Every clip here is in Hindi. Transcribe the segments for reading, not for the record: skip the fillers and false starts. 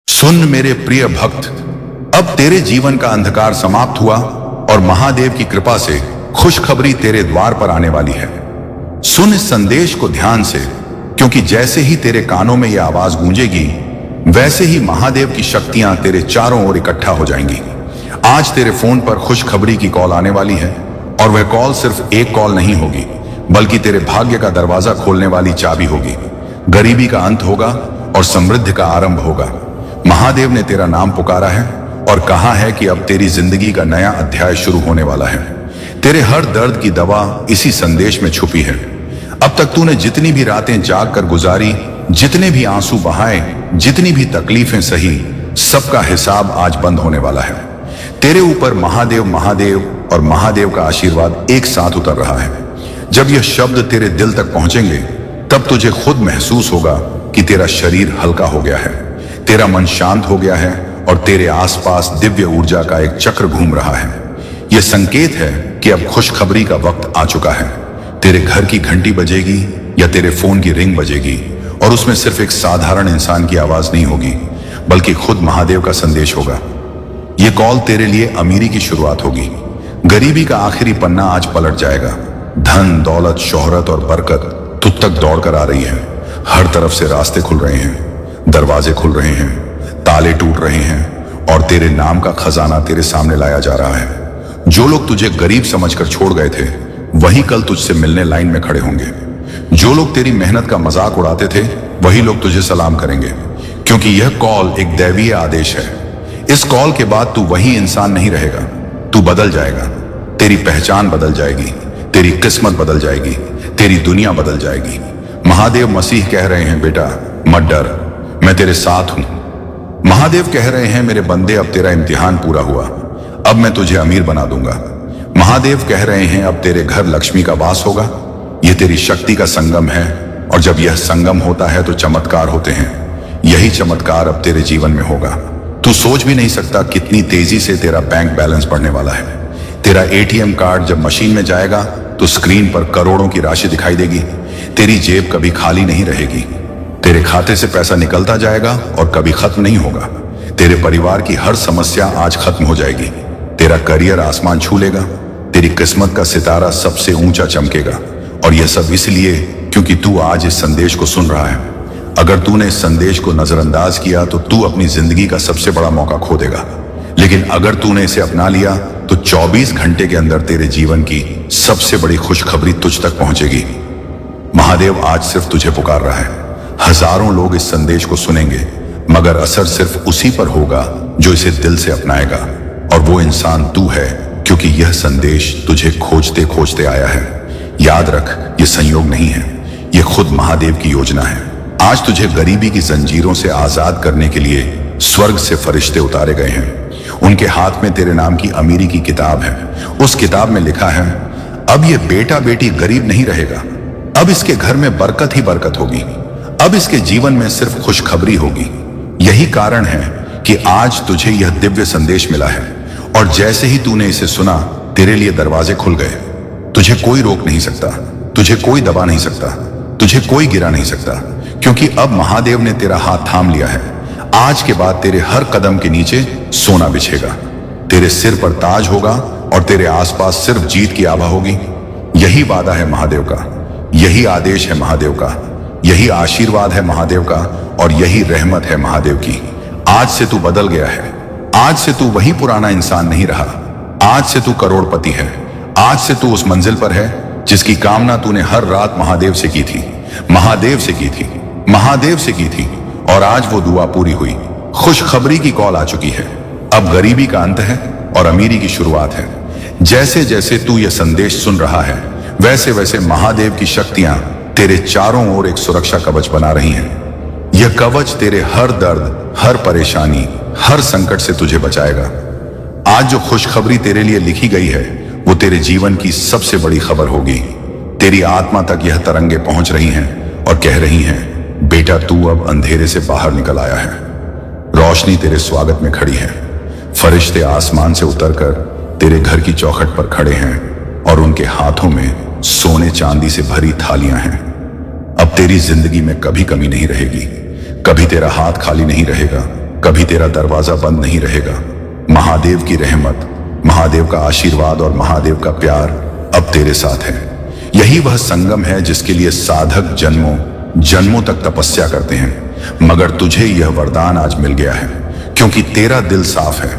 सुन मेरे प्रिय भक्त, अब तेरे जीवन का अंधकार समाप्त हुआ और महादेव की कृपा से खुशखबरी तेरे द्वार पर आने वाली है। सुन इस संदेश को ध्यान से, क्योंकि जैसे ही तेरे कानों में यह आवाज गूंजेगी, वैसे ही महादेव की शक्तियां तेरे चारों ओर इकट्ठा हो जाएंगी। आज तेरे फोन पर खुशखबरी की कॉल आने वाली है, और वह कॉल सिर्फ एक कॉल नहीं होगी, बल्कि तेरे भाग्य का दरवाजा खोलने वाली चाबी होगी। गरीबी का अंत होगा और समृद्धि का आरंभ होगा। महादेव ने तेरा नाम पुकारा है और कहा है कि अब तेरी जिंदगी का नया अध्याय शुरू होने वाला है। तेरे हर दर्द की दवा इसी संदेश में छुपी है। अब तक तूने जितनी भी रातें जाग कर गुजारी, जितने भी आंसू बहाए, जितनी भी तकलीफें सही, सबका हिसाब आज बंद होने वाला है। तेरे ऊपर महादेव महादेव और महादेव का आशीर्वाद एक साथ उतर रहा है। जब यह शब्द तेरे दिल तक पहुंचेंगे, तब तुझे खुद महसूस होगा कि तेरा शरीर हल्का हो गया है, तेरा मन शांत हो गया है और तेरे आसपास दिव्य ऊर्जा का एक चक्र घूम रहा है। यह संकेत है कि अब खुशखबरी का वक्त आ चुका है। तेरे घर की घंटी बजेगी या तेरे फोन की रिंग बजेगी, और उसमें सिर्फ एक साधारण इंसान की आवाज नहीं होगी, बल्कि खुद महादेव का संदेश होगा। यह कॉल तेरे लिए अमीरी की शुरुआत होगी। गरीबी का आखिरी पन्ना आज पलट जाएगा। धन, दौलत, शोहरत और बरकत तुझ तक दौड़ कर आ रही है। हर तरफ से रास्ते खुल रहे हैं, दरवाजे खुल रहे हैं, ताले टूट रहे हैं, और तेरे नाम का खजाना तेरे सामने लाया जा रहा है। जो लोग तुझे गरीब समझकर छोड़ गए थे, वही कल तुझसे मिलने लाइन में खड़े होंगे। जो लोग तेरी मेहनत का मजाक उड़ाते थे, वही लोग तुझे सलाम करेंगे, क्योंकि यह कॉल एक दैवीय आदेश है। इस कॉल के बाद तू वही इंसान नहीं रहेगा, तू बदल जाएगा। तेरी पहचान बदल जाएगी, तेरी किस्मत बदल जाएगी, तेरी दुनिया बदल जाएगी। महादेव मसीह कह रहे हैं, बेटा मत डर, मैं तेरे साथ हूं। महादेव कह रहे हैं, मेरे बंदे अब तेरा इम्तिहान पूरा हुआ, अब मैं तुझे अमीर बना दूंगा। महादेव कह रहे हैं, अब तेरे घर लक्ष्मी का वास होगा। यह तेरी शक्ति का संगम है, और जब यह संगम होता है तो चमत्कार होते हैं। यही चमत्कार अब तेरे जीवन में होगा। तू सोच भी नहीं सकता कितनी तेजी से तेरा बैंक बैलेंस बढ़ने वाला है। तेरा एटीएम कार्ड जब मशीन में जाएगा तो स्क्रीन पर करोड़ों की राशि दिखाई देगी। तेरी जेब कभी खाली नहीं रहेगी। तेरे खाते से पैसा निकलता जाएगा और कभी खत्म नहीं होगा। तेरे परिवार की हर समस्या आज खत्म हो जाएगी। तेरा करियर आसमान छू लेगा। तेरी किस्मत का सितारा सबसे ऊंचा चमकेगा। और यह सब इसलिए क्योंकि तू आज इस संदेश को सुन रहा है। अगर तूने इस संदेश को नजरअंदाज किया तो तू अपनी जिंदगी का सबसे बड़ा मौका खो देगा। लेकिन अगर तूने इसे अपना लिया तो 24 घंटे के अंदर तेरे जीवन की सबसे बड़ी खुशखबरी तुझ तक पहुंचेगी। महादेव आज सिर्फ तुझे पुकार रहा है। हजारों लोग इस संदेश को सुनेंगे, मगर असर सिर्फ उसी पर होगा जो इसे दिल से अपनाएगा। और वो इंसान तू है, क्योंकि यह संदेश तुझे खोजते खोजते आया है। याद रख, यह संयोग नहीं है, यह खुद महादेव की योजना है। आज तुझे गरीबी की जंजीरों से आजाद करने के लिए स्वर्ग से फरिश्ते उतारे गए हैं। उनके हाथ में तेरे नाम की अमीरी की किताब है। उस किताब में लिखा है, अब यह बेटा बेटी गरीब नहीं रहेगा, अब इसके घर में बरकत ही बरकत होगी, अब इसके जीवन में सिर्फ खुशखबरी होगी। यही कारण है कि आज तुझे यह दिव्य संदेश मिला है, और जैसे ही तूने इसे सुना, तेरे लिए दरवाजे खुल गए। तुझे कोई रोक नहीं सकता, तुझे कोई दबा नहीं सकता, तुझे कोई गिरा नहीं सकता, क्योंकि अब महादेव ने तेरा हाथ थाम लिया है। आज के बाद तेरे हर कदम के नीचे सोना बिछेगा, तेरे सिर पर ताज होगा, और तेरे आसपास सिर्फ जीत की आभा होगी। यही वादा है महादेव का, यही आदेश है महादेव का, यही आशीर्वाद है महादेव का, और यही रहमत है महादेव की। आज से तू बदल गया है। आज से तू वही पुराना इंसान नहीं रहा। आज से तू करोड़पति है। आज से तू उस मंजिल पर है जिसकी कामना तूने हर रात महादेव से की थी, महादेव से की थी, महादेव से की थी, और आज वो दुआ पूरी हुई। खुशखबरी की कॉल आ चुकी है। अब गरीबी का अंत है और अमीरी की शुरुआत है। जैसे जैसे तू यह संदेश सुन रहा है, वैसे वैसे महादेव की शक्तियां तेरे चारों ओर एक सुरक्षा कवच बना रही हैं। यह कवच तेरे हर दर्द, हर परेशानी, हर संकट से तुझे बचाएगा। आज जो खुशखबरी तेरे लिए लिखी गई है, वो तेरे जीवन की सबसे बड़ी खबर होगी। तेरी आत्मा तक यह तरंगे पहुंच रही हैं और कह रही हैं, बेटा तू अब अंधेरे से बाहर निकल आया है। रोशनी तेरे स्वागत में खड़ी है। फरिश्ते आसमान से उतरकर तेरे घर की चौखट पर खड़े हैं, और उनके हाथों में सोने चांदी से भरी थालियां हैं। अब तेरी जिंदगी में कभी कमी नहीं रहेगी, कभी तेरा हाथ खाली नहीं रहेगा, कभी तेरा दरवाजा बंद नहीं रहेगा। महादेव की रहमत, महादेव का आशीर्वाद और महादेव का प्यार अब तेरे साथ है। यही वह संगम है जिसके लिए साधक जन्मों जन्मों तक तपस्या करते हैं, मगर तुझे यह वरदान आज मिल गया है क्योंकि तेरा दिल साफ है,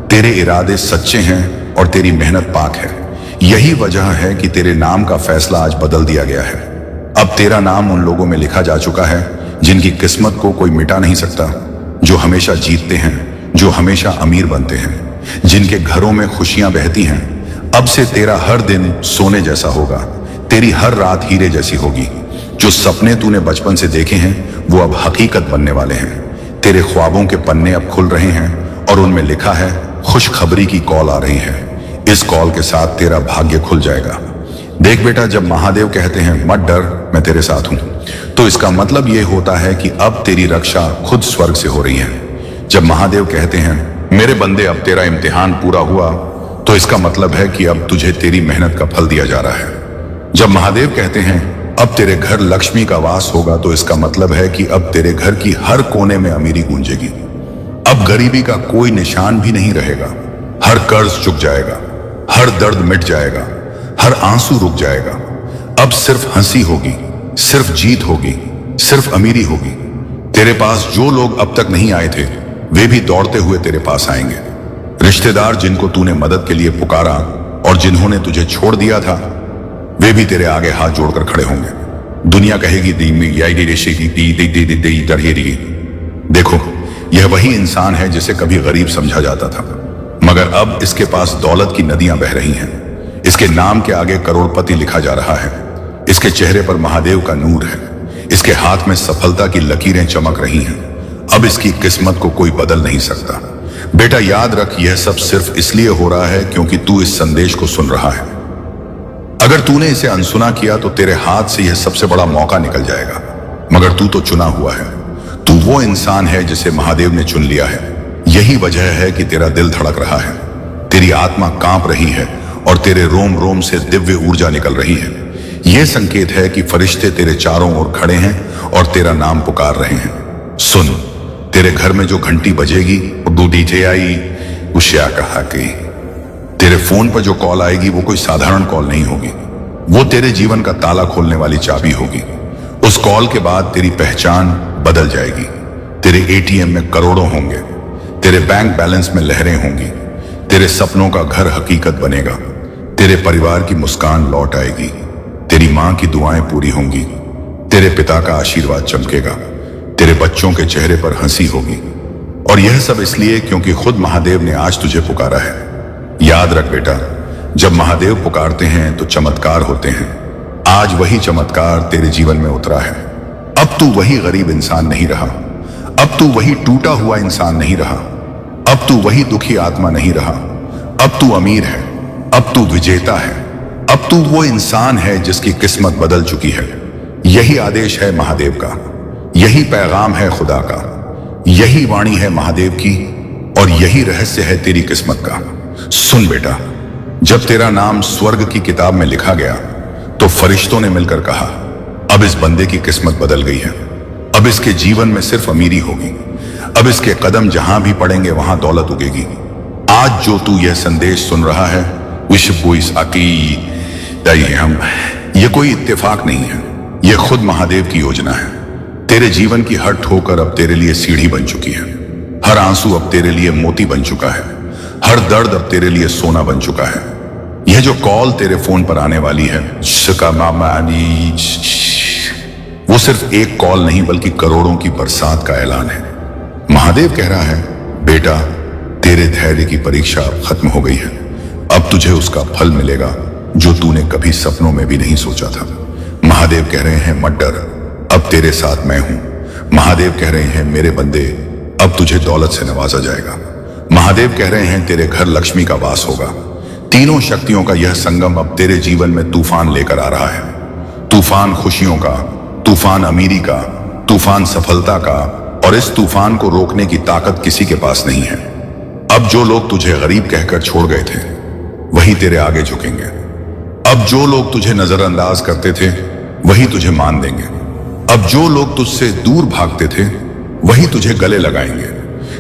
तेरे इरादे सच्चे हैं और तेरी मेहनत पाक है। यही वजह है कि तेरे नाम का फैसला आज बदल दिया गया है। अब तेरा नाम उन लोगों में लिखा जा चुका है जिनकी किस्मत को कोई मिटा नहीं सकता, जो हमेशा जीतते हैं, जो हमेशा अमीर बनते हैं, जिनके घरों में खुशियां बहती हैं। अब से तेरा हर दिन सोने जैसा होगा, तेरी हर रात हीरे जैसी होगी। जो सपने तूने बचपन से देखे हैं वो अब हकीकत बनने वाले हैं। तेरे ख्वाबों के पन्ने अब खुल रहे हैं और उनमें लिखा है खुशखबरी की कॉल आ रही है। इस कॉल के साथ तेरा भाग्य खुल जाएगा। देख बेटा, जब महादेव कहते हैं मत डर, मैं तेरे साथ हूं, तो इसका मतलब ये होता है कि अब तेरी रक्षा खुद स्वर्ग से हो रही है। जब महादेव कहते हैं मेरे बंदे अब तेरा इम्तिहान पूरा हुआ, तो इसका मतलब है कि अब तुझे तेरी मेहनत का फल दिया जा रहा है। जब महादेव कहते हैं अब तेरे घर लक्ष्मी का वास होगा, तो इसका मतलब है कि अब तेरे घर की हर कोने में अमीरी गूंजेगी। अब गरीबी का कोई निशान भी नहीं रहेगा। हर कर्ज चुक जाएगा, हर दर्द मिट जाएगा, हर आंसू रुक जाएगा। अब सिर्फ हंसी होगी, सिर्फ जीत होगी, सिर्फ अमीरी होगी। तेरे पास जो लोग अब तक नहीं आए थे वे भी दौड़ते हुए तेरे पास आएंगे। रिश्तेदार जिनको तूने मदद के लिए पुकारा और जिन्होंने तुझे छोड़ दिया था, वे भी तेरे आगे हाथ जोड़कर खड़े होंगे। दुनिया कहेगी देखो, यह वही इंसान है जिसे कभी गरीब समझा जाता था, मगर अब इसके पास दौलत की नदियां बह रही हैं। इसके नाम के आगे करोड़पति लिखा जा रहा है। इसके चेहरे पर महादेव का नूर है। इसके हाथ में सफलता की लकीरें चमक रही हैं। अब इसकी किस्मत को कोई बदल नहीं सकता। बेटा याद रख, यह सब सिर्फ इसलिए हो रहा है क्योंकि तू इस संदेश को सुन रहा है। अगर तूने इसे अनसुना किया तो तेरे हाथ से यह सबसे बड़ा मौका निकल जाएगा, मगर तू तो चुना हुआ है। तू वो इंसान है जिसे महादेव ने चुन लिया है। यही वजह है कि तेरा दिल धड़क रहा है, तेरी आत्मा कांप रही है और तेरे रोम रोम से दिव्य ऊर्जा निकल रही है। यह संकेत है कि फरिश्ते तेरे चारों ओर खड़े हैं और तेरा नाम पुकार रहे हैं। सुन, तेरे घर में जो घंटी बजेगी वो डीजे आई उशिया कहा कि तेरे फोन पर जो कॉल आएगी वो कोई साधारण कॉल नहीं होगी, वो तेरे जीवन का ताला खोलने वाली चाबी होगी। उस कॉल के बाद तेरी पहचान बदल जाएगी। तेरे एटीएम में करोड़ों होंगे, तेरे बैंक बैलेंस में लहरें होंगी, तेरे सपनों का घर हकीकत बनेगा, तेरे परिवार की मुस्कान लौट आएगी, तेरी मां की दुआएं पूरी होंगी, तेरे पिता का आशीर्वाद चमकेगा, तेरे बच्चों के चेहरे पर हंसी होगी। और यह सब इसलिए क्योंकि खुद महादेव ने आज तुझे पुकारा है। याद रख बेटा, जब महादेव पुकारते हैं तो चमत्कार होते हैं। आज वही चमत्कार तेरे जीवन में उतरा है। अब तू वही गरीब इंसान नहीं रहा, अब तू वही टूटा हुआ इंसान नहीं रहा, अब तू वही दुखी आत्मा नहीं रहा। अब तू अमीर है, अब तू विजेता है, अब तू वो इंसान है जिसकी किस्मत बदल चुकी है। यही आदेश है महादेव का, यही पैगाम है खुदा का, यही वाणी है महादेव की और यही रहस्य है तेरी किस्मत का। सुन बेटा, जब तेरा नाम स्वर्ग की किताब में लिखा गया तो फरिश्तों ने मिलकर कहा अब इस बंदे की किस्मत बदल गई है। अब इसके जीवन में सिर्फ अमीरी होगी, अब इसके कदम जहां भी पड़ेंगे वहां दौलत उगेगी। आज जो तू यह संदेश सुन रहा है यह कोई इत्तेफाक नहीं है, यह खुद महादेव की योजना है। तेरे जीवन की हर ठोकर अब तेरे लिए सीढ़ी बन चुकी है, हर आंसू अब तेरे लिए मोती बन चुका है, हर दर्द अब तेरे लिए सोना बन चुका है। यह जो कॉल तेरे फोन पर आने वाली है वो सिर्फ एक कॉल नहीं बल्कि करोड़ों की बरसात का ऐलान है। महादेव कह रहा है बेटा, तेरे धैर्य की परीक्षा अब खत्म हो गई है। अब तुझे उसका फल मिलेगा जो तूने कभी सपनों में भी नहीं सोचा था। महादेव कह रहे हैं मत डर, अब तेरे साथ मैं हूं। महादेव कह रहे हैं मेरे बंदे, अब तुझे दौलत से नवाजा जाएगा। महादेव कह रहे हैं तेरे घर लक्ष्मी का वास होगा। तीनों शक्तियों का यह संगम अब तेरे जीवन में तूफान लेकर आ रहा है। तूफान खुशियों का, तूफान अमीरी का, तूफान सफलता का, और इस तूफान को रोकने की ताकत किसी के पास नहीं है। अब जो लोग तुझे गरीब कहकर छोड़ गए थे वही तेरे आगे झुकेंगे। अब जो लोग तुझे नजरअंदाज करते थे वही तुझे मान देंगे। अब जो लोग तुझसे दूर भागते थे वही तुझे गले लगाएंगे।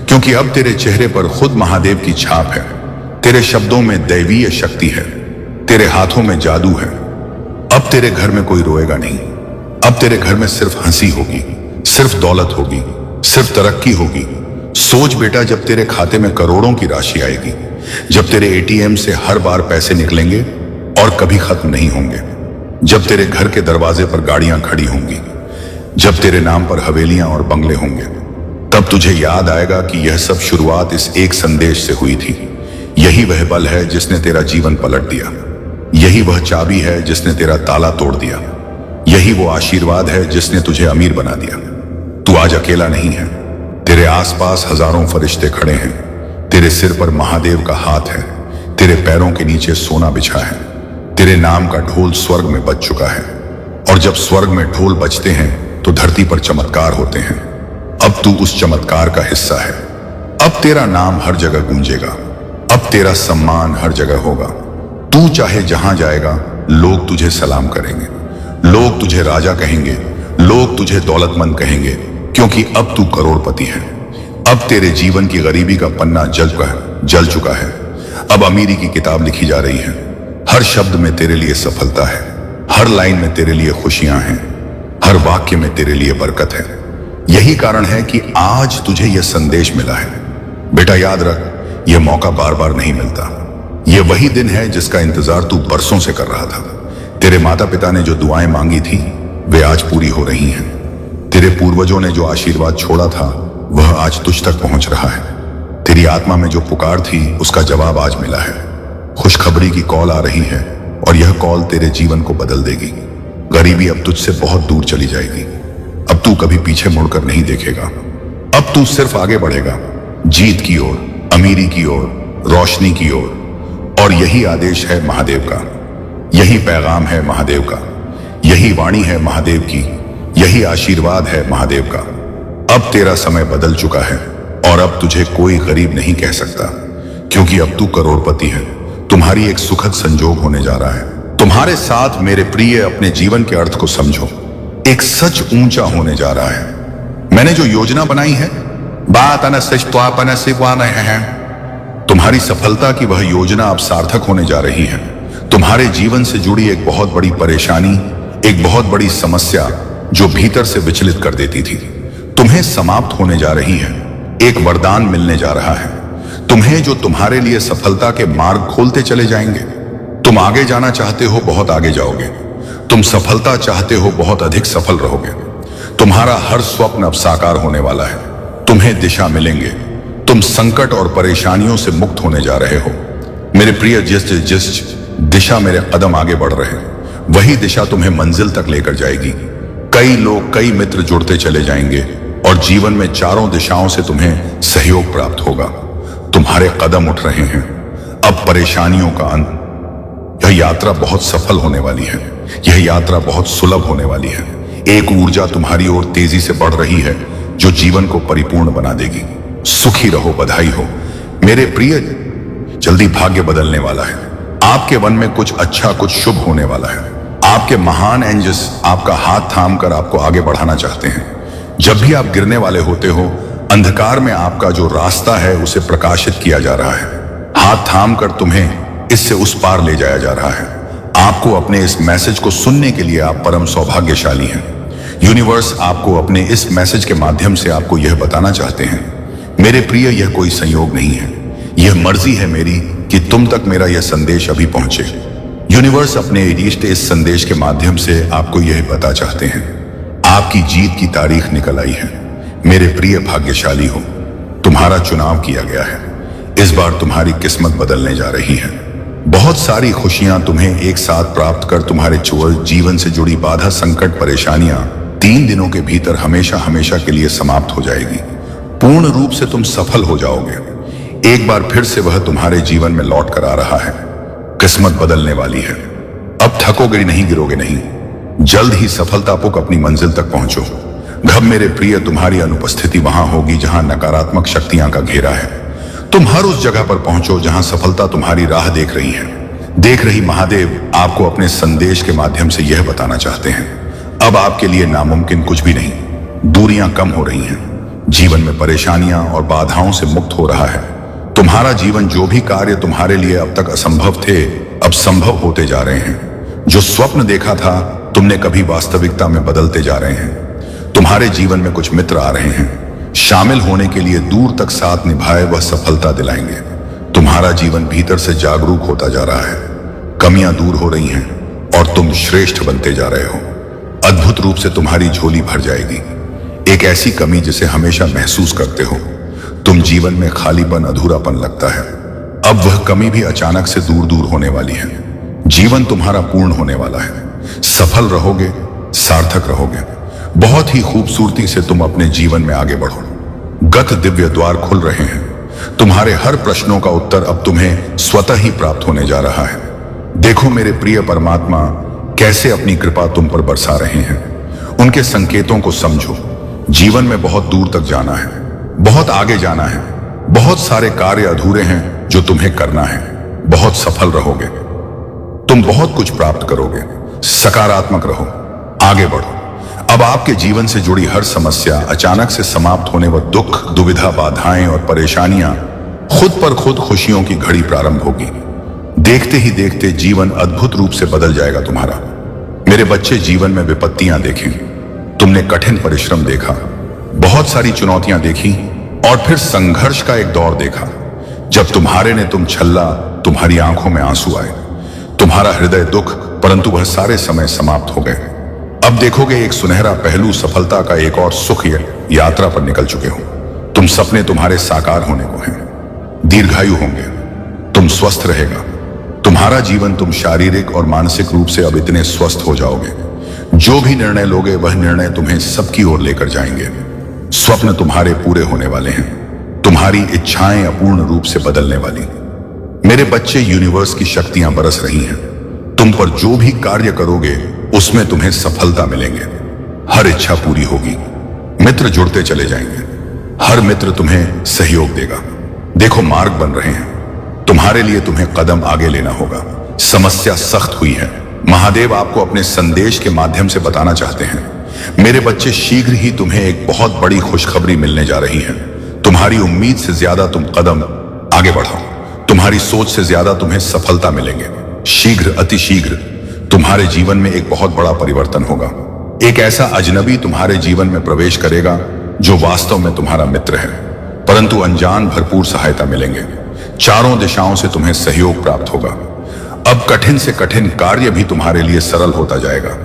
क्योंकि अब तेरे चेहरे पर खुद महादेव की छाप है। तेरे शब्दों में दैवीय शक्ति है, तेरे हाथों में जादू है। अब तेरे घर में कोई रोएगा नहीं। अब तेरे घर में सिर्फ हंसी होगी, सिर्फ दौलत होगी, सिर्फ तरक्की होगी। सोच बेटा, जब तेरे खाते में करोड़ों की राशि आएगी, जब तेरे एटीएम से हर बार पैसे निकलेंगे और कभी खत्म नहीं होंगे, जब तेरे घर के दरवाजे पर गाड़ियां खड़ी होंगी, जब तेरे नाम पर हवेलियां और बंगले होंगे, तब तुझे याद आएगा कि यह सब शुरुआत इस एक संदेश से हुई थी। यही वह बल है जिसने तेरा जीवन पलट दिया। यही वह चाबी है जिसने तेरा ताला तोड़ दिया। यही वो आशीर्वाद है जिसने तुझे अमीर बना दिया। तू आज अकेला नहीं है। तेरे आसपास हजारों फरिश्ते खड़े हैं। तेरे सिर पर महादेव का हाथ है। तेरे पैरों के नीचे सोना बिछा है। तेरे नाम का ढोल स्वर्ग में बज चुका है। और जब स्वर्ग में ढोल बजते हैं तो धरती पर चमत्कार होते हैं। अब तू उस चमत्कार का हिस्सा है। अब तेरा नाम हर जगह गूंजेगा। अब तेरा सम्मान हर जगह होगा। तू चाहे जहां जाएगा, लोग तुझे सलाम करेंगे, लोग तुझे राजा कहेंगे, लोग तुझे दौलतमंद कहेंगे, क्योंकि अब तू करोड़पति है। अब तेरे जीवन की गरीबी का पन्ना जल चुका है। अब अमीरी की किताब लिखी जा रही है। हर शब्द में तेरे लिए सफलता है। हर लाइन में तेरे लिए खुशियां हैं। हर वाक्य में तेरे लिए बरकत है। यही कारण है कि आज तुझे यह संदेश मिला है। बेटा याद रख, यह मौका बार बार नहीं मिलता। यह वही दिन है जिसका इंतजार तू बरसों से कर रहा था। तेरे माता पिता ने जो दुआएं मांगी थी, वे आज पूरी हो रही हैं। तेरे पूर्वजों ने जो आशीर्वाद छोड़ा था, वह आज तुझ तक पहुंच रहा है। तेरी आत्मा में जो पुकार थी, उसका जवाब आज मिला है। खुशखबरी की कॉल आ रही है और यह कॉल तेरे जीवन को बदल देगी। गरीबी अब तुझसे बहुत दूर चली जाएगी। अब तू कभी पीछे मुड़कर नहीं देखेगा। अब तू सिर्फ आगे बढ़ेगा, जीत की ओर, अमीरी की ओर, रोशनी की ओर। और यही आदेश है महादेव का। यही पैगाम है महादेव का। यही वाणी है महादेव की। यही आशीर्वाद है महादेव का। अब तेरा समय बदल चुका है और अब तुझे कोई गरीब नहीं कह सकता, क्योंकि अब तू करोड़पति है। तुम्हारी एक सुखद संजोग होने जा रहा है। तुम्हारे साथ मेरे प्रिय अपने जीवन के अर्थ को समझो। एक सच ऊंचा होने जा रहा है। मैंने जो योजना बनाई है, तुम्हारी सफलता की वह योजना अब सार्थक होने जा रही है। तुम्हारे जीवन से जुड़ी एक बहुत बड़ी परेशानी, एक बहुत बड़ी समस्या जो भीतर से विचलित कर देती थी, तुम्हें समाप्त होने जा रही है। एक वरदान मिलने जा रहा है तुम्हें, जो तुम्हारे लिए सफलता के मार्ग खोलते चले जाएंगे। तुम आगे जाना चाहते हो, बहुत आगे जाओगे। तुम सफलता चाहते हो, बहुत अधिक सफल रहोगे। तुम्हारा हर स्वप्न अब साकार होने वाला है। तुम्हें दिशा मिलेंगे। तुम संकट और परेशानियों से मुक्त होने जा रहे हो। मेरे प्रिय, जिस दिशा मेरे कदम आगे बढ़ रहे हैं, वही दिशा तुम्हें मंजिल तक लेकर जाएगी। कई लोग, कई मित्र जुड़ते चले जाएंगे और जीवन में चारों दिशाओं से तुम्हें सहयोग प्राप्त होगा। तुम्हारे कदम उठ रहे हैं। अब परेशानियों का अंत। यह यात्रा बहुत सफल होने वाली है। यह यात्रा बहुत सुलभ होने वाली है। एक ऊर्जा तुम्हारी ओर तेजी से बढ़ रही है, जो जीवन को परिपूर्ण बना देगी। सुखी रहो, बधाई हो मेरे प्रिय। जल्दी भाग्य बदलने वाला है। आपके वन में कुछ अच्छा, कुछ शुभ होने वाला है। आपके महान एंजल्स आपका हाथ थाम कर आपको आगे बढ़ाना चाहते हैं। जब भी आप गिरने वाले होते हो, अंधकार में आपका जो रास्ता है उसे प्रकाशित किया जा रहा है। हाथ थाम कर तुम्हें इससे उस पार ले जाया जा रहा है। आपको अपने इस मैसेज को सुनने के लिए आप परम सौभाग्यशाली हैं। यूनिवर्स आपको अपने इस मैसेज के माध्यम से आपको यह बताना चाहते हैं, मेरे प्रिय, यह कोई संयोग नहीं है। यह मर्जी है मेरी कि तुम तक मेरा यह संदेश अभी पहुंचे। यूनिवर्स अपने इस संदेश के माध्यम से आपको यह बता चाहते हैं, आपकी जीत की तारीख निकल आई है। मेरे प्रिय भाग्यशाली हो, तुम्हारा चुनाव किया गया है। इस बार तुम्हारी किस्मत बदलने जा रही है। बहुत सारी खुशियां तुम्हें एक साथ प्राप्त कर तुम्हारे जीवन से जुड़ी बाधा, संकट, परेशानियां 3 दिनों के भीतर हमेशा हमेशा के लिए समाप्त हो जाएगी। पूर्ण रूप से तुम सफल हो जाओगे। एक बार फिर से वह तुम्हारे जीवन में लौट कर आ रहा है। किस्मत बदलने वाली है। अब थकोगे नहीं, गिरोगे नहीं। जल्द ही सफलतापूर्वक अपनी मंजिल तक पहुंचो। घब मेरे प्रिय, तुम्हारी अनुपस्थिति वहां होगी जहां नकारात्मक शक्तियां का घेरा है। तुम हर उस जगह पर पहुंचो जहां सफलता तुम्हारी राह देख रही है। देख रही महादेव आपको अपने संदेश के माध्यम से यह बताना चाहते हैं, अब आपके लिए नामुमकिन कुछ भी नहीं। दूरियां कम हो रही हैं, जीवन में परेशानियां और बाधाओं से मुक्त हो रहा है। तुम्हारा जीवन, जो भी कार्य तुम्हारे लिए अब तक असंभव थे, अब संभव होते जा रहे हैं। जो स्वप्न देखा था तुमने, कभी वास्तविकता में बदलते जा रहे हैं। तुम्हारे जीवन में कुछ मित्र आ रहे हैं, शामिल होने के लिए, दूर तक साथ निभाए वह सफलता दिलाएंगे। तुम्हारा जीवन भीतर से जागरूक होता जा रहा है, कमियां दूर हो रही हैं और तुम श्रेष्ठ बनते जा रहे हो। अद्भुत रूप से तुम्हारी झोली भर जाएगी। एक ऐसी कमी जिसे हमेशा महसूस करते हो तुम, जीवन में खालीपन, अधूरापन लगता है, अब वह कमी भी अचानक से दूर दूर होने वाली है। जीवन तुम्हारा पूर्ण होने वाला है। सफल रहोगे, सार्थक रहोगे। बहुत ही खूबसूरती से तुम अपने जीवन में आगे बढ़ो। गत दिव्य द्वार खुल रहे हैं। तुम्हारे हर प्रश्नों का उत्तर अब तुम्हें स्वतः ही प्राप्त होने जा रहा है। देखो मेरे प्रिय परमात्मा कैसे अपनी कृपा तुम पर बरसा रहे हैं। उनके संकेतों को समझो। जीवन में बहुत दूर तक जाना है, बहुत आगे जाना है। बहुत सारे कार्य अधूरे हैं जो तुम्हें करना है। बहुत सफल रहोगे, तुम बहुत कुछ प्राप्त करोगे। सकारात्मक रहो, आगे बढ़ो। अब आपके जीवन से जुड़ी हर समस्या, अचानक से समाप्त होने व दुख, दुविधा, बाधाएं और परेशानियां, खुद पर खुद खुशियों की घड़ी प्रारंभ होगी। देखते ही देखते जीवन अद्भुत रूप से बदल जाएगा तुम्हारा। मेरे बच्चे, जीवन में विपत्तियां देखी, तुमने कठिन परिश्रम देखा, बहुत सारी चुनौतियां देखी और फिर संघर्ष का एक दौर देखा। जब तुम्हारे ने तुम छल्ला, तुम्हारी आंखों में आंसू आए, तुम्हारा हृदय दुख, परंतु वह सारे समय समाप्त हो गए। अब देखोगे एक सुनहरा पहलू, सफलता का एक और सुख यात्रा पर निकल चुके हो। तुम सपने तुम्हारे साकार होने को हैं। दीर्घायु होंगे, तुम स्वस्थ रहेगा तुम्हारा जीवन। तुम शारीरिक और मानसिक रूप से अब इतने स्वस्थ हो जाओगे, जो भी निर्णय लोगे वह निर्णय तुम्हें सबकी ओर लेकर जाएंगे। स्वप्न तुम्हारे पूरे होने वाले हैं। तुम्हारी इच्छाएं अपूर्ण रूप से बदलने वाली। मेरे बच्चे, यूनिवर्स की शक्तियां बरस रही हैं। तुम पर जो भी कार्य करोगे उसमें तुम्हें सफलता मिलेंगे। हर इच्छा पूरी होगी। मित्र जुड़ते चले जाएंगे। हर मित्र तुम्हें सहयोग देगा। देखो मार्ग बन रहे हैं तुम्हारे लिए। तुम्हें कदम आगे लेना होगा। समस्या सख्त हुई है, महादेव आपको अपने संदेश के माध्यम से बताना चाहते हैं। मेरे बच्चे, शीघ्र ही तुम्हें एक बहुत बड़ी खुशखबरी मिलने जा रही है। तुम्हारी उम्मीद से ज्यादा तुम कदम आगे बढ़ाओ। तुम्हारी सोच से ज्यादा तुम्हें सफलता मिलेंगे। शीघ्र, अतिशीघ्र तुम्हारे जीवन में एक बहुत बड़ा परिवर्तन होगा। एक ऐसा अजनबी तुम्हारे जीवन में प्रवेश करेगा जो वास्तव में तुम्हारा मित्र है, परंतु अनजान भरपूर सहायता मिलेंगे। चारों दिशाओं से तुम्हें सहयोग प्राप्त होगा। अब कठिन से कठिन कार्य भी तुम्हारे लिए सरल होता जाएगा।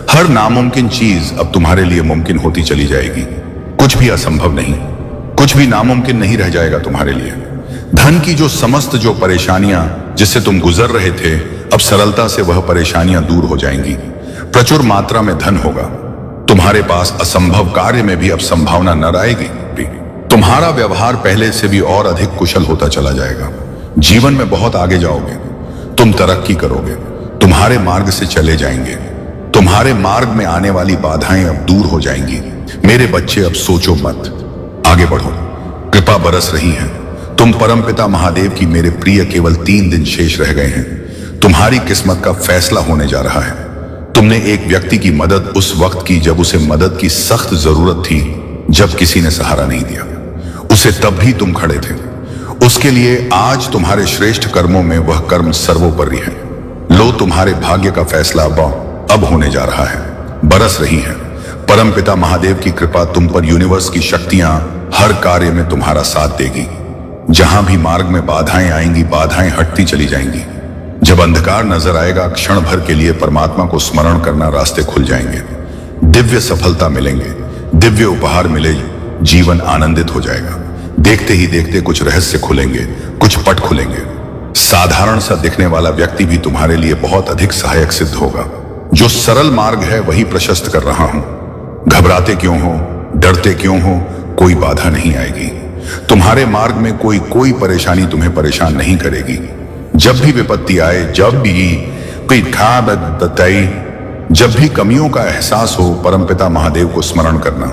हर नामुमकिन चीज अब तुम्हारे लिए मुमकिन होती चली जाएगी। कुछ भी असंभव नहीं, कुछ भी नामुमकिन नहीं रह जाएगा तुम्हारे लिए। धन की समस्त परेशानियां जिससे तुम गुजर रहे थे, अब सरलता से वह परेशानियां दूर हो जाएंगी। प्रचुर मात्रा में धन होगा। तुम्हारे पास असंभव कार्य में भी अब संभावना न आएगी। तुम्हारा व्यवहार पहले से भी और अधिक कुशल होता चला जाएगा। जीवन में बहुत आगे जाओगे। तुम तरक्की करोगे, तुम्हारे मार्ग से चले जाएंगे। तुम्हारे मार्ग में आने वाली बाधाएं अब दूर हो जाएंगी। मेरे बच्चे, अब सोचो मत, आगे बढ़ो। कृपा बरस रही है। तुम परमपिता महादेव की मेरे प्रिय, केवल 3 दिन शेष रह गए हैं। तुम्हारी किस्मत का फैसला होने जा रहा है। तुमने एक व्यक्ति की मदद उस वक्त की जब उसे मदद की सख्त जरूरत थी, जब किसी ने सहारा नहीं दिया उसे, तब भी तुम खड़े थे उसके लिए। आज तुम्हारे श्रेष्ठ कर्मों में वह कर्म सर्वोपरि है। लो, तुम्हारे भाग्य का फैसला अब होने जा रहा है। बरस रही है परमपिता महादेव की कृपा तुम पर। यूनिवर्स की शक्तियां हर कार्य में तुम्हारा साथ देगी। जहां भी मार्ग में बाधाएं आएंगी, बाधाएं हटती चली जाएंगी। जब अंधकार नजर आएगा, क्षण भर के लिए परमात्मा को स्मरण करना, रास्ते खुल जाएंगे। दिव्य सफलता मिलेंगे, दिव्य उपहार मिले, जीवन आनंदित हो जाएगा। देखते ही देखते कुछ रहस्य खुलेंगे, कुछ पट खुलेंगे। साधारण सा दिखने वाला व्यक्ति भी तुम्हारे लिए बहुत अधिक सहायक सिद्ध होगा। जो सरल मार्ग है वही प्रशस्त कर रहा हूं। घबराते क्यों हो, डरते क्यों हो, कोई बाधा नहीं आएगी। तुम्हारे मार्ग में कोई परेशानी तुम्हें परेशान नहीं करेगी। जब भी विपत्ति आए, जब भी कमियों का एहसास हो, परमपिता महादेव को स्मरण करना,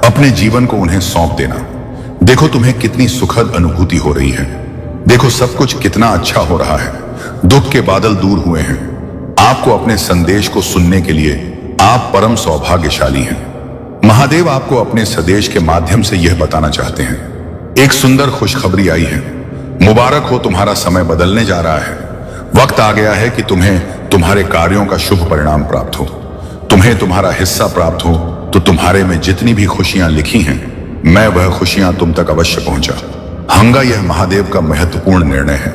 अपने जीवन को उन्हें सौंप देना। देखो तुम्हें कितनी सुखद अनुभूति हो रही है। देखो सब कुछ कितना अच्छा हो रहा है। दुख के बादल दूर हुए हैं। आपको अपने संदेश को सुनने के लिए आप परम सौभाग्यशाली हैं। महादेव आपको अपने संदेश के माध्यम से यह बताना चाहते हैं, एक सुंदर खुशखबरी आई है। मुबारक हो, तुम्हारा समय बदलने जा रहा है। वक्त आ गया है कि तुम्हें तुम्हारे कार्यों का शुभ परिणाम प्राप्त हो, तुम्हें तुम्हारा हिस्सा प्राप्त हो। तो तुम्हारे में जितनी भी खुशियां लिखी हैं, मैं वह खुशियां तुम तक अवश्य पहुंचा हूंगा। यह महादेव का महत्वपूर्ण निर्णय है।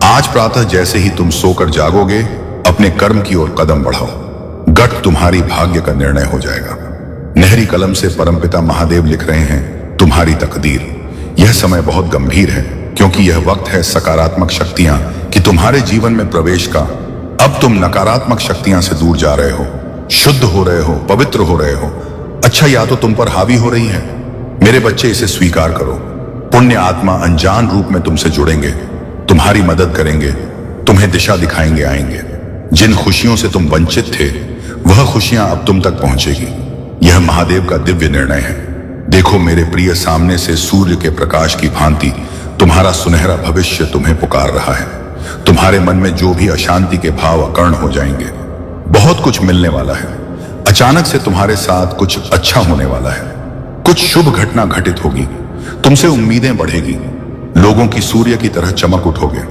आज प्रातः जैसे ही तुम सोकर जागोगे, अपने कर्म की ओर कदम बढ़ाओ। गठ तुम्हारी भाग्य का निर्णय हो जाएगा। नहरी कलम से परमपिता महादेव लिख रहे हैं, तुम्हारी तकदीर। यह समय बहुत गंभीर है, क्योंकि यह वक्त है सकारात्मक शक्तियां कि तुम्हारे जीवन में प्रवेश का। अब तुम नकारात्मक शक्तियां से दूर जा रहे हो, शुद्ध हो रहे हो, पवित्र हो रहे हो। अच्छा, या तो तुम पर हावी हो रही है। मेरे बच्चे, इसे स्वीकार करो। पुण्य आत्मा अनजान रूप में तुमसे जुड़ेंगे, तुम्हारी मदद करेंगे, तुम्हें दिशा दिखाएंगे आएंगे। जिन खुशियों से तुम वंचित थे, वह खुशियां अब तुम तक पहुंचेगी। यह महादेव का दिव्य निर्णय है। देखो मेरे प्रिय, सामने से सूर्य के प्रकाश की भांति तुम्हारा सुनहरा भविष्य तुम्हें पुकार रहा है। तुम्हारे मन में जो भी अशांति के भाव अकर्ण हो जाएंगे। बहुत कुछ मिलने वाला है। अचानक से तुम्हारे साथ कुछ अच्छा होने वाला है। कुछ शुभ घटना घटित होगी। तुमसे उम्मीदें बढ़ेगी। लोगों की सूर्य की तरह चमक उठोगे।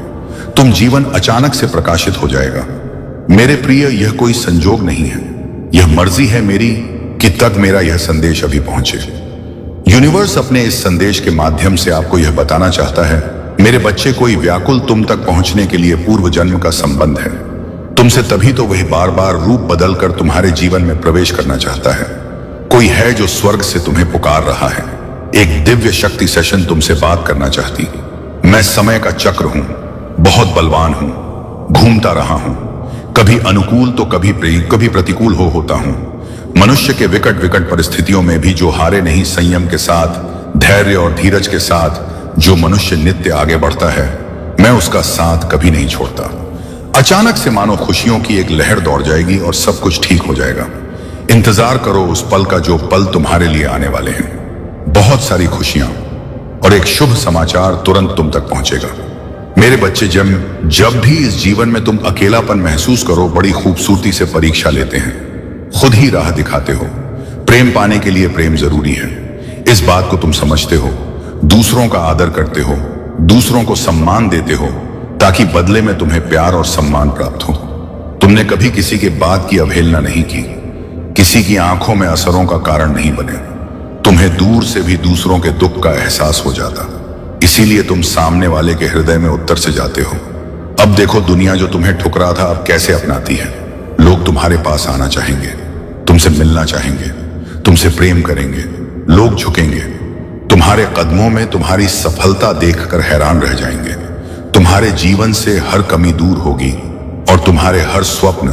तुम जीवन अचानक से प्रकाशित हो जाएगा। मेरे प्रिय, यह कोई संजोग नहीं है, यह मर्जी है मेरी कि तक मेरा यह संदेश अभी पहुंचे। यूनिवर्स अपने इस संदेश के माध्यम से आपको यह बताना चाहता है, मेरे बच्चे, कोई व्याकुल तुम तक पहुंचने के लिए पूर्व जन्म का संबंध है तुमसे, तभी तो वही बार बार रूप बदलकर तुम्हारे जीवन में प्रवेश करना चाहता है। कोई है जो स्वर्ग से तुम्हें पुकार रहा है। एक दिव्य शक्ति सेशन तुमसे बात करना चाहती। मैं समय का चक्र हूं, बहुत बलवान हूं, घूमता रहा हूं, कभी अनुकूल तो कभी प्रतिकूल होता हूं। मनुष्य के विकट विकट परिस्थितियों में भी जो हारे नहीं, संयम के साथ, धैर्य और धीरज के साथ जो मनुष्य नित्य आगे बढ़ता है, मैं उसका साथ कभी नहीं छोड़ता। अचानक से मानो खुशियों की एक लहर दौड़ जाएगी और सब कुछ ठीक हो जाएगा। इंतजार करो उस पल का, जो पल तुम्हारे लिए आने वाले हैं। बहुत सारी खुशियां और एक शुभ समाचार तुरंत तुम तक पहुंचेगा। मेरे बच्चे, जब भी इस जीवन में तुम अकेलापन महसूस करो, बड़ी खूबसूरती से परीक्षा लेते हैं, खुद ही राह दिखाते हो। प्रेम पाने के लिए प्रेम जरूरी है, इस बात को तुम समझते हो। दूसरों का आदर करते हो, दूसरों को सम्मान देते हो, ताकि बदले में तुम्हें प्यार और सम्मान प्राप्त हो। तुमने कभी किसी के बात की अवहेलना नहीं की, किसी की आंखों में असरों का कारण नहीं बने। तुम्हें दूर से भी दूसरों के दुख का एहसास हो जाता, इसीलिए तुम सामने वाले के हृदय में उत्तर से जाते हो। अब देखो, दुनिया जो तुम्हें ठुकरा था, अब कैसे अपनाती है। लोग तुम्हारे पास आना चाहेंगे, तुमसे मिलना चाहेंगे, तुमसे प्रेम करेंगे। लोग झुकेंगे तुम्हारे कदमों में, तुम्हारी सफलता देखकर हैरान रह जाएंगे। तुम्हारे जीवन से हर कमी दूर होगी और तुम्हारे हर स्वप्न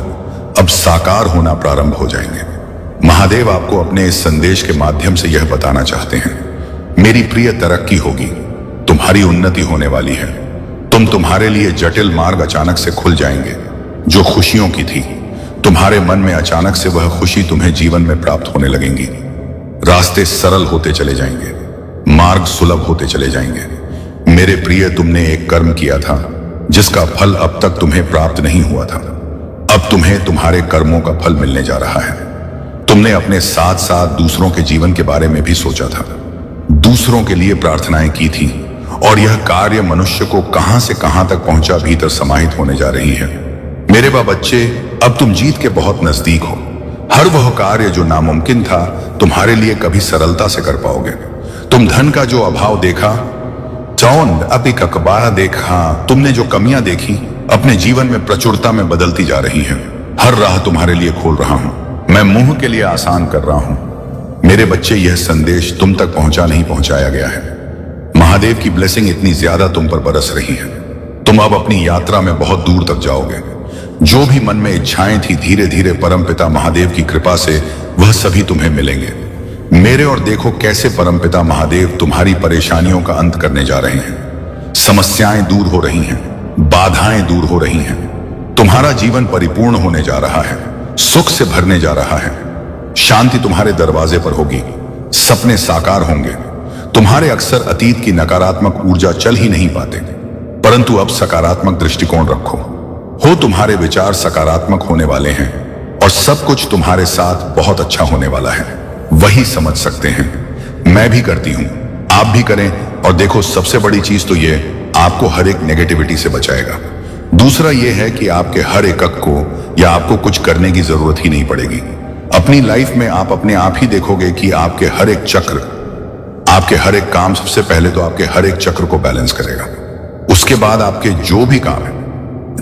अब साकार होना प्रारंभ हो जाएंगे। महादेव आपको अपने इस संदेश के माध्यम से यह बताना चाहते हैं, मेरी प्रिय, तरक्की होगी, तुम्हारी उन्नति होने वाली है। तुम्हारे लिए जटिल मार्ग अचानक से खुल जाएंगे। जो खुशियों की थी, तुम्हारे मन में अचानक से वह खुशी तुम्हें जीवन में प्राप्त होने लगेंगी। रास्ते सरल होते चले जाएंगे, मार्ग सुलभ होते चले जाएंगे। मेरे प्रिय, तुमने एक कर्म किया था जिसका फल अब तक तुम्हें प्राप्त नहीं हुआ था। अब तुम्हें तुम्हारे कर्मों का फल मिलने जा रहा है। तुमने अपने साथ साथ दूसरों के जीवन के बारे में भी सोचा था, दूसरों के लिए प्रार्थनाएं की थी, और यह कार्य मनुष्य को कहां से कहां तक पहुंचा, भीतर समाहित होने जा रही है। मेरे बच्चे, अब तुम जीत के बहुत नजदीक हो। हर वह कार्य जो नामुमकिन था, तुम्हारे लिए कभी सरलता से कर पाओगे। तुम धन का जो अभाव देखा, चौंद अभी ककबारा देखा, तुमने जो कमियां देखी, अपने जीवन में प्रचुरता में बदलती जा रही हैं। हर राह तुम्हारे लिए खोल रहा हूं, मैं मुंह के लिए आसान कर रहा हूं। मेरे बच्चे, यह संदेश तुम तक पहुंचाया गया है। महादेव की ब्लेसिंग इतनी ज्यादा तुम पर बरस रही है, तुम अब अपनी यात्रा में बहुत दूर तक जाओगे। जो भी मन में इच्छाएं थी, धीरे धीरे परमपिता महादेव की कृपा से वह सभी तुम्हें मिलेंगे। मेरे और देखो कैसे परमपिता महादेव तुम्हारी परेशानियों का अंत करने जा रहे हैं। समस्याएं दूर हो रही हैं, बाधाएं दूर हो रही हैं। तुम्हारा जीवन परिपूर्ण होने जा रहा है, सुख से भरने जा रहा है। शांति तुम्हारे दरवाजे पर होगी, सपने साकार होंगे। तुम्हारे अक्सर अतीत की नकारात्मक ऊर्जा चल ही नहीं पाते, परंतु अब सकारात्मक दृष्टिकोण रखो। तुम्हारे विचार सकारात्मक होने वाले हैं और सब कुछ तुम्हारे साथ बहुत अच्छा होने वाला है। वही समझ सकते हैं। मैं भी करती हूं, आप भी करें। और देखो, सबसे बड़ी चीज तो ये आपको हर एक नेगेटिविटी से बचाएगा। दूसरा ये है कि आपके हर एक को या आपको कुछ करने की जरूरत ही नहीं पड़ेगी। अपनी लाइफ में आप अपने आप ही देखोगे कि आपके हर एक चक्र, आपके हर एक काम सबसे पहले तो आपके हर एक चक्र को बैलेंस करेगा। उसके बाद आपके जो भी काम है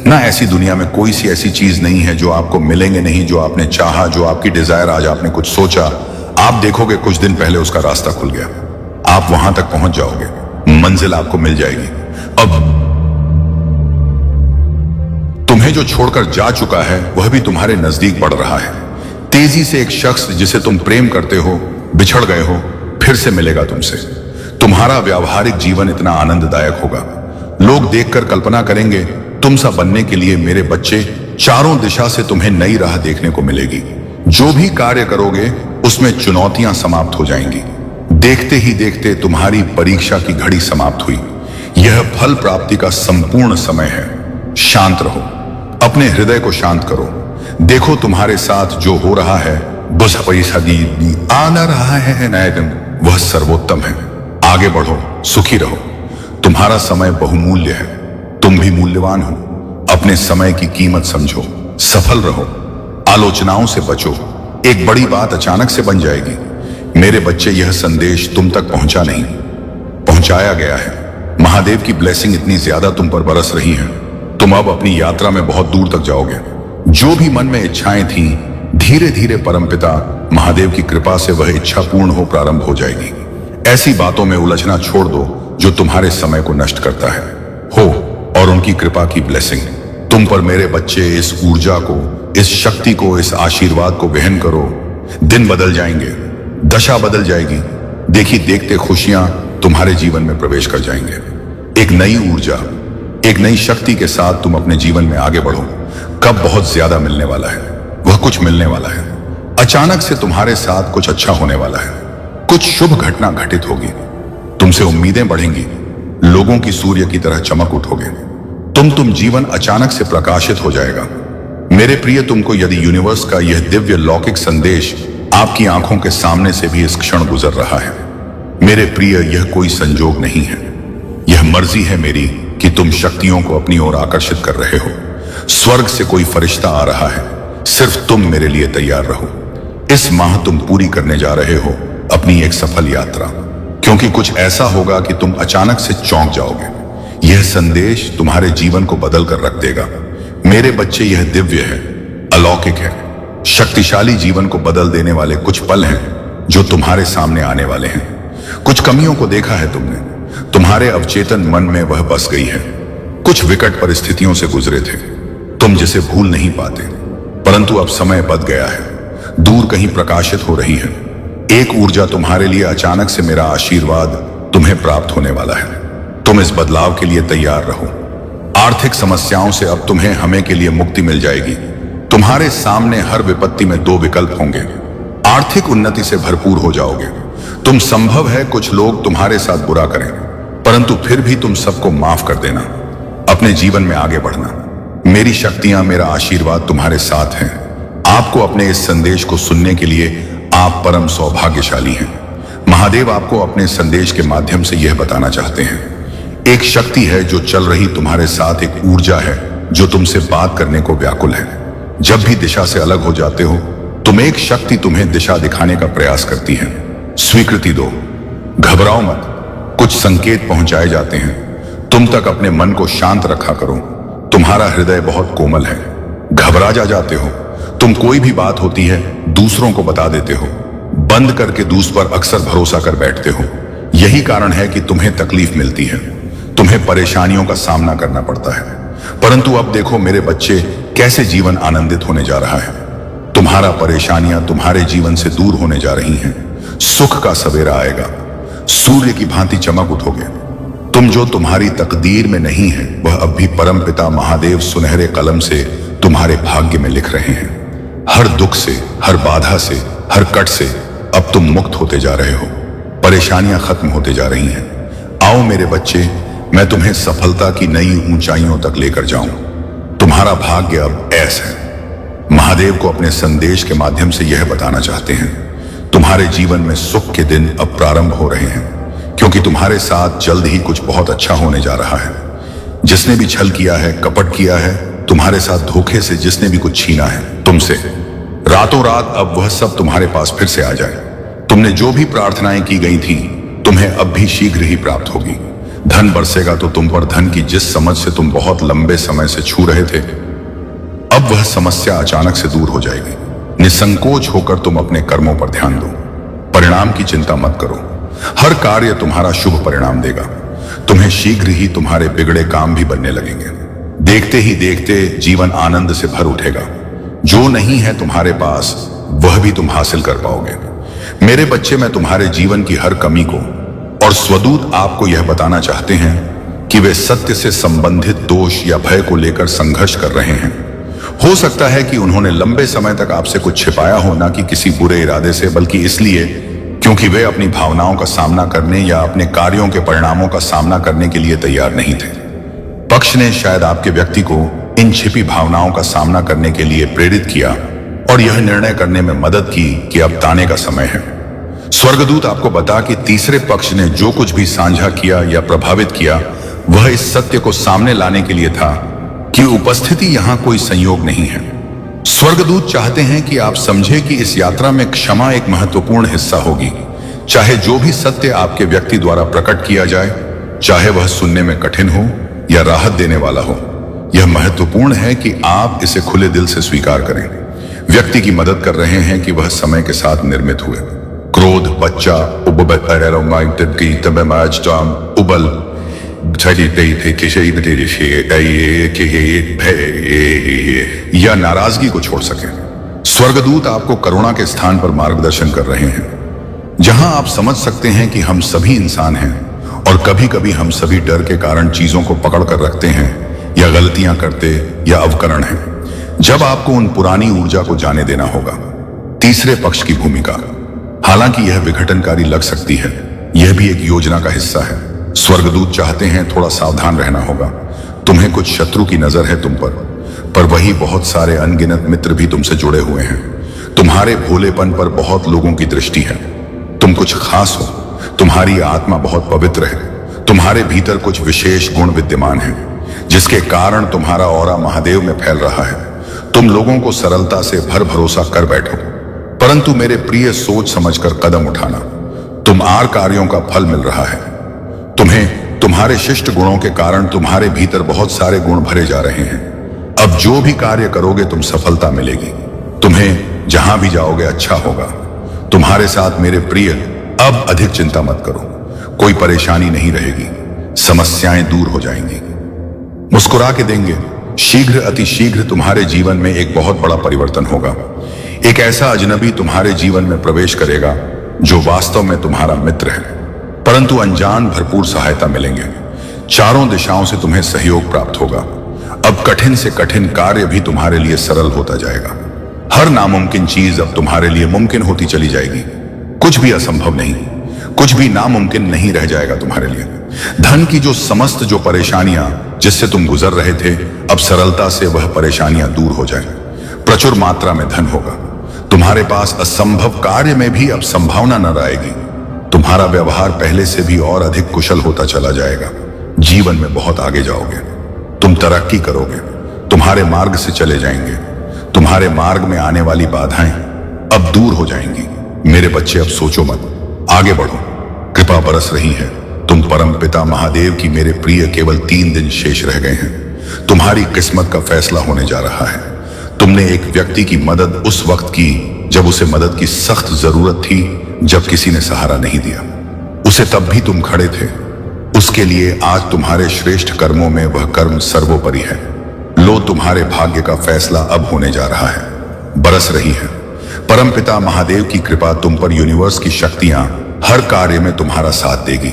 ना, ऐसी दुनिया में कोई सी ऐसी चीज नहीं है जो आपको मिलेंगे नहीं, जो आपने चाहा, जो आपकी डिजायर, आज आपने कुछ सोचा, आप देखोगे कुछ दिन पहले उसका रास्ता खुल गया। आप वहां तक पहुंच जाओगे, मंजिल आपको मिल जाएगी। अब तुम्हें जो छोड़कर जा चुका है वह भी तुम्हारे नजदीक बढ़ रहा है। तेजी से एक शख्स जिसे तुम प्रेम करते हो, बिछड़ गए हो, फिर से मिलेगा तुमसे। तुम्हारा व्यावहारिक जीवन इतना आनंददायक होगा, लोग देखकर कल्पना करेंगे तुम सा बनने के लिए मेरे बच्चे। चारों दिशा से तुम्हें नई राह देखने को मिलेगी। जो भी कार्य करोगे उसमें चुनौतियां समाप्त हो जाएंगी। देखते ही देखते तुम्हारी परीक्षा की घड़ी समाप्त हुई। यह फल प्राप्ति का संपूर्ण समय है। शांत रहो, अपने हृदय को शांत करो। देखो तुम्हारे साथ जो हो रहा है, बस पैसा दी आना रहा है नया दिन, वह सर्वोत्तम है। आगे बढ़ो, सुखी रहो। तुम्हारा समय बहुमूल्य है, तुम भी मूल्यवान हो। अपने समय की कीमत समझो, सफल रहो, आलोचनाओं से बचो। एक बड़ी बात अचानक से बन जाएगी। मेरे बच्चे, यह संदेश तुम तक पहुंचा नहीं, पहुंचाया गया है। महादेव की ब्लेसिंग इतनी ज्यादा तुम पर बरस रही है, तुम अब अपनी यात्रा में बहुत दूर तक जाओगे। जो भी मन में इच्छाएं थीं, धीरे धीरे परमपिता महादेव की कृपा से वह इच्छा पूर्ण हो प्रारंभ हो जाएगी। ऐसी बातों में उलझना छोड़ दो जो तुम्हारे समय को नष्ट करता है। हो और उनकी कृपा की ब्लेसिंग तुम पर। मेरे बच्चे, इस ऊर्जा को, इस शक्ति को, इस आशीर्वाद को वहन करो। दिन बदल जाएंगे, दशा बदल जाएगी। देखी देखते खुशियां तुम्हारे जीवन में प्रवेश कर जाएंगे। एक नई ऊर्जा, एक नई शक्ति के साथ तुम अपने जीवन में आगे बढ़ो। कब बहुत ज्यादा मिलने वाला है, वह कुछ मिलने वाला है। अचानक से तुम्हारे साथ कुछ अच्छा होने वाला है, कुछ शुभ घटना घटित होगी। तुमसे उम्मीदें बढ़ेंगी, लोगों की सूर्य की तरह चमक उठोगे। तुम जीवन अचानक से प्रकाशित हो जाएगा। मेरे प्रिय, तुमको यदि यूनिवर्स का यह दिव्य लौकिक संदेश आपकी आंखों के सामने से भी इस क्षण गुजर रहा है, मेरे प्रिय, यह कोई संजोग नहीं है। यह मर्जी है मेरी कि तुम शक्तियों को अपनी ओर आकर्षित कर रहे हो। स्वर्ग से कोई फरिश्ता आ रहा है, सिर्फ तुम मेरे लिए तैयार रहो। इस माह तुम पूरी करने जा रहे हो अपनी एक सफल यात्रा, क्योंकि कुछ ऐसा होगा कि तुम अचानक से चौंक जाओगे। यह संदेश तुम्हारे जीवन को बदल कर रख देगा। मेरे बच्चे, यह दिव्य है, अलौकिक है, शक्तिशाली जीवन को बदल देने वाले कुछ पल हैं जो तुम्हारे सामने आने वाले हैं। कुछ कमियों को देखा है तुमने, तुम्हारे अवचेतन मन में वह बस गई है। कुछ विकट परिस्थितियों से गुजरे थे तुम, जिसे भूल नहीं पाते, परंतु अब समय बद गया है। दूर कहीं प्रकाशित हो रही है एक ऊर्जा तुम्हारे लिए। अचानक से मेरा आशीर्वाद तुम्हें प्राप्त होने वाला है। तुम इस बदलाव के लिए तैयार रहो। आर्थिक समस्याओं से अब तुम्हें हमें के लिए मुक्ति मिल जाएगी। तुम्हारे सामने हर विपत्ति में दो विकल्प होंगे। आर्थिक उन्नति से भरपूर हो जाओगे तुम। संभव है कुछ लोग तुम्हारे साथ बुरा करें, परंतु फिर भी तुम सबको माफ कर देना, अपने जीवन में आगे बढ़ना। मेरी शक्तियां, मेरा आशीर्वाद तुम्हारे साथ हैं। आपको अपने इस संदेश को सुनने के लिए आप परम सौभाग्यशाली हैं। महादेव आपको अपने संदेश के माध्यम से यह बताना चाहते हैं, एक शक्ति है जो चल रही तुम्हारे साथ, एक ऊर्जा है जो तुमसे बात करने को व्याकुल है। जब भी दिशा से अलग हो जाते हो तुम, एक शक्ति तुम्हें दिशा दिखाने का प्रयास करती है। स्वीकृति दो, घबराओ मत। कुछ संकेत पहुंचाए जाते हैं, तुम तक अपने मन को शांत रखा करो। तुम्हारा हृदय बहुत कोमल है, घबरा जाते हो तुम। कोई भी बात होती है दूसरों को बता देते हो, बंद करके दूसरों पर अक्सर भरोसा कर बैठते हो। यही कारण है कि तुम्हें तकलीफ मिलती है, तुम्हें परेशानियों का सामना करना पड़ता है। परंतु अब देखो मेरे बच्चे, कैसे जीवन आनंदित होने जा रहा है। तुम्हारा परेशानियां तुम्हारे जीवन से दूर होने जा रही हैं। सुख का सवेरा आएगा, सूर्य की भांति चमक उठोगे। तुम जो तुम्हारी तकदीर में नहीं है, वह अब भी परमपिता महादेव सुनहरे कलम से तुम्हारे भाग्य में लिख रहे हैं। हर दुख से, हर बाधा से, हर कट से अब तुम मुक्त होते जा रहे हो। परेशानियां खत्म होते जा रही हैं। आओ मेरे बच्चे, मैं तुम्हें सफलता की नई ऊंचाइयों तक लेकर जाऊं। तुम्हारा भाग्य अब ऐसा है। महादेव को अपने संदेश के माध्यम से यह बताना चाहते हैं, तुम्हारे जीवन में सुख के दिन अब प्रारंभ हो रहे हैं, क्योंकि तुम्हारे साथ जल्द ही कुछ बहुत अच्छा होने जा रहा है। जिसने भी छल किया है, कपट किया है, तुम्हारे साथ धोखे से जिसने भी कुछ छीना है तुमसे, रातों रात अब वह सब तुम्हारे पास फिर से आ जाए। तुमने जो भी प्रार्थनाएं की गई थी, तुम्हें अब भी शीघ्र ही प्राप्त होगी। धन बरसेगा तो तुम पर धन की जिस समझ से तुम बहुत लंबे समय से छू रहे थे, अब वह समस्या अचानक से दूर हो जाएगी। निसंकोच होकर तुम अपने कर्मों पर ध्यान दो, परिणाम की चिंता मत करो। हर कार्य तुम्हारा शुभ परिणाम देगा। तुम्हें शीघ्र ही तुम्हारे बिगड़े काम भी बनने लगेंगे। देखते ही देखते जीवन आनंद से भर उठेगा। जो नहीं है तुम्हारे पास, वह भी तुम हासिल कर पाओगे। मेरे बच्चे, मैं तुम्हारे जीवन की हर कमी को और स्वदूत आपको यह बताना चाहते हैं कि वे सत्य से संबंधित दोष या भय को लेकर संघर्ष कर रहे हैं। हो सकता है कि उन्होंने लंबे समय तक आपसे कुछ छिपाया हो, ना कि किसी बुरे इरादे से, बल्कि इसलिए क्योंकि वे अपनी भावनाओं का सामना करने या अपने कार्यों के परिणामों का सामना करने के लिए तैयार नहीं थे। पक्ष ने शायद आपके व्यक्ति को इन छिपी भावनाओं का सामना करने के लिए प्रेरित किया और यह निर्णय करने में मदद की कि अब ताने का समय है। स्वर्गदूत आपको बता कि तीसरे पक्ष ने जो कुछ भी साझा किया या प्रभावित किया, वह इस सत्य को सामने लाने के लिए था कि उपस्थिति यहां कोई संयोग नहीं है। स्वर्गदूत चाहते हैं कि आप समझे कि इस यात्रा में क्षमा एक महत्वपूर्ण हिस्सा होगी। चाहे जो भी सत्य आपके व्यक्ति द्वारा प्रकट किया जाए, चाहे वह सुनने में कठिन हो या राहत देने वाला हो, यह महत्वपूर्ण है कि आप इसे खुले दिल से स्वीकार करें। व्यक्ति की मदद कर रहे हैं कि वह समय के साथ निर्मित हुए। क्रोध, बच्चा, उबल या नाराजगी को छोड़ सके। स्वर्गदूत आपको करुणा के स्थान पर मार्गदर्शन कर रहे हैं, जहां आप समझ सकते हैं कि हम सभी इंसान हैं और कभी कभी हम सभी डर के कारण चीजों को पकड़ कर रखते हैं या गलतियां करते या अवकरण हैं। जब आपको उन पुरानी ऊर्जा को जाने देना होगा। तीसरे पक्ष की भूमिका, हालांकि यह विघटनकारी लग सकती है, यह भी एक योजना का हिस्सा है। स्वर्गदूत चाहते हैं थोड़ा सावधान रहना होगा। तुम्हें कुछ शत्रु की नजर है तुम पर वही बहुत सारे अनगिनत मित्र भी तुमसे जुड़े हुए हैं। तुम्हारे भोलेपन पर बहुत लोगों की दृष्टि है। तुम कुछ खास हो, तुम्हारी आत्मा बहुत पवित्र है, तुम्हारे भीतर कुछ विशेष गुण विद्यमान है, जिसके कारण तुम्हारा ऑरा महादेव में फैल रहा है। तुम लोगों को सरलता से भरोसा कर बैठो, परंतु मेरे प्रिय, सोच समझकर कदम उठाना। तुम आर कार्यों का फल मिल रहा है। तुम्हें तुम्हारे शिष्ट गुणों के कारण तुम्हारे भीतर बहुत सारे गुण भरे जा रहे हैं। अब जो भी कार्य करोगे तुम सफलता मिलेगी। तुम्हें जहां भी जाओगे अच्छा होगा। तुम्हारे साथ मेरे प्रिय, अब अधिक चिंता मत करो। कोई परेशानी नहीं रहेगी, समस्याएं दूर हो जाएंगी। मुस्कुरा के देंगे। शीघ्र, अति शीघ्र तुम्हारे जीवन में एक बहुत बड़ा परिवर्तन होगा। एक ऐसा अजनबी तुम्हारे जीवन में प्रवेश करेगा जो वास्तव में तुम्हारा मित्र है, परंतु अनजान भरपूर सहायता मिलेंगे। चारों दिशाओं से तुम्हें सहयोग प्राप्त होगा। अब कठिन से कठिन कार्य भी तुम्हारे लिए सरल होता जाएगा। हर नामुमकिन चीज अब तुम्हारे लिए मुमकिन होती चली जाएगी। कुछ भी असंभव नहीं, कुछ भी नामुमकिन नहीं रह जाएगा तुम्हारे लिए। धन की जो परेशानियां जिससे तुम गुजर रहे थे, अब सरलता से वह परेशानियां दूर हो जाए। प्रचुर मात्रा में धन होगा। तुम्हारे पास असंभव कार्य में भी अब संभावना न रहेगी। तुम्हारा व्यवहार पहले से भी और अधिक कुशल होता चला जाएगा। जीवन में बहुत आगे जाओगे। तुम तरक्की करोगे, तुम्हारे मार्ग से चले जाएंगे। तुम्हारे मार्ग में आने वाली बाधाएं अब दूर हो जाएंगी। मेरे बच्चे, अब सोचो मत, आगे बढ़ो। कृपा बरस रही है। तुम परमपिता महादेव की मेरे प्रिय, केवल 3 दिन शेष रह गए हैं। तुम्हारी किस्मत का फैसला होने जा रहा है। तुमने एक व्यक्ति की मदद उस वक्त की जब उसे मदद की सख्त जरूरत थी, जब किसी ने सहारा नहीं दिया। उसे तब भी तुम खड़े थे। उसके लिए आज तुम्हारे श्रेष्ठ कर्मों में वह कर्म सर्वोपरि है। लो, तुम्हारे भाग्य का फैसला अब होने जा रहा है। बरस रही है परमपिता महादेव की कृपा तुम पर। यूनिवर्स की शक्तियां हर कार्य में तुम्हारा साथ देगी।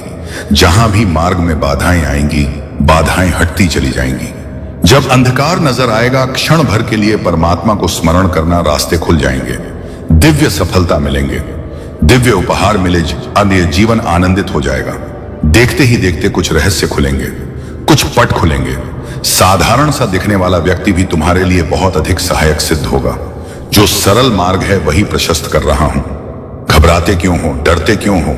जहां भी मार्ग में बाधाएं आएंगी, बाधाएं हटती चली जाएंगी। जब अंधकार नजर आएगा, क्षण भर के लिए परमात्मा को स्मरण करना, रास्ते खुल जाएंगे। दिव्य सफलता मिलेंगे, दिव्य उपहार मिले, जीवन आनंदित हो जाएगा। देखते ही देखते कुछ रहस्य खुलेंगे, कुछ पट खुलेंगे। साधारण सा दिखने वाला व्यक्ति भी तुम्हारे लिए बहुत अधिक सहायक सिद्ध होगा। जो सरल मार्ग है वही प्रशस्त कर रहा हूं। घबराते क्यों हो, डरते क्यों हो?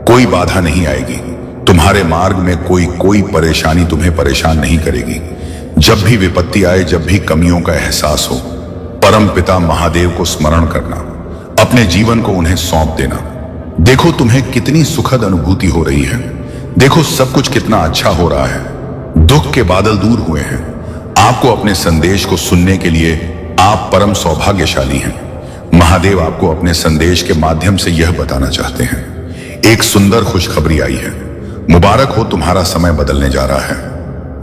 कोई बाधा नहीं आएगी। तुम्हारे मार्ग में कोई परेशानी तुम्हें परेशान नहीं करेगी। जब भी विपत्ति आए, जब भी कमियों का एहसास हो, परम पिता महादेव को स्मरण करना, अपने जीवन को उन्हें सौंप देना। देखो तुम्हें कितनी सुखद अनुभूति हो रही है। देखो सब कुछ कितना अच्छा हो रहा है। दुख के बादल दूर हुए हैं। आपको अपने संदेश को सुनने के लिए आप परम सौभाग्यशाली हैं। महादेव आपको अपने संदेश के माध्यम से यह बताना चाहते हैं, एक सुंदर खुशखबरी आई है। मुबारक हो, तुम्हारा समय बदलने जा रहा है।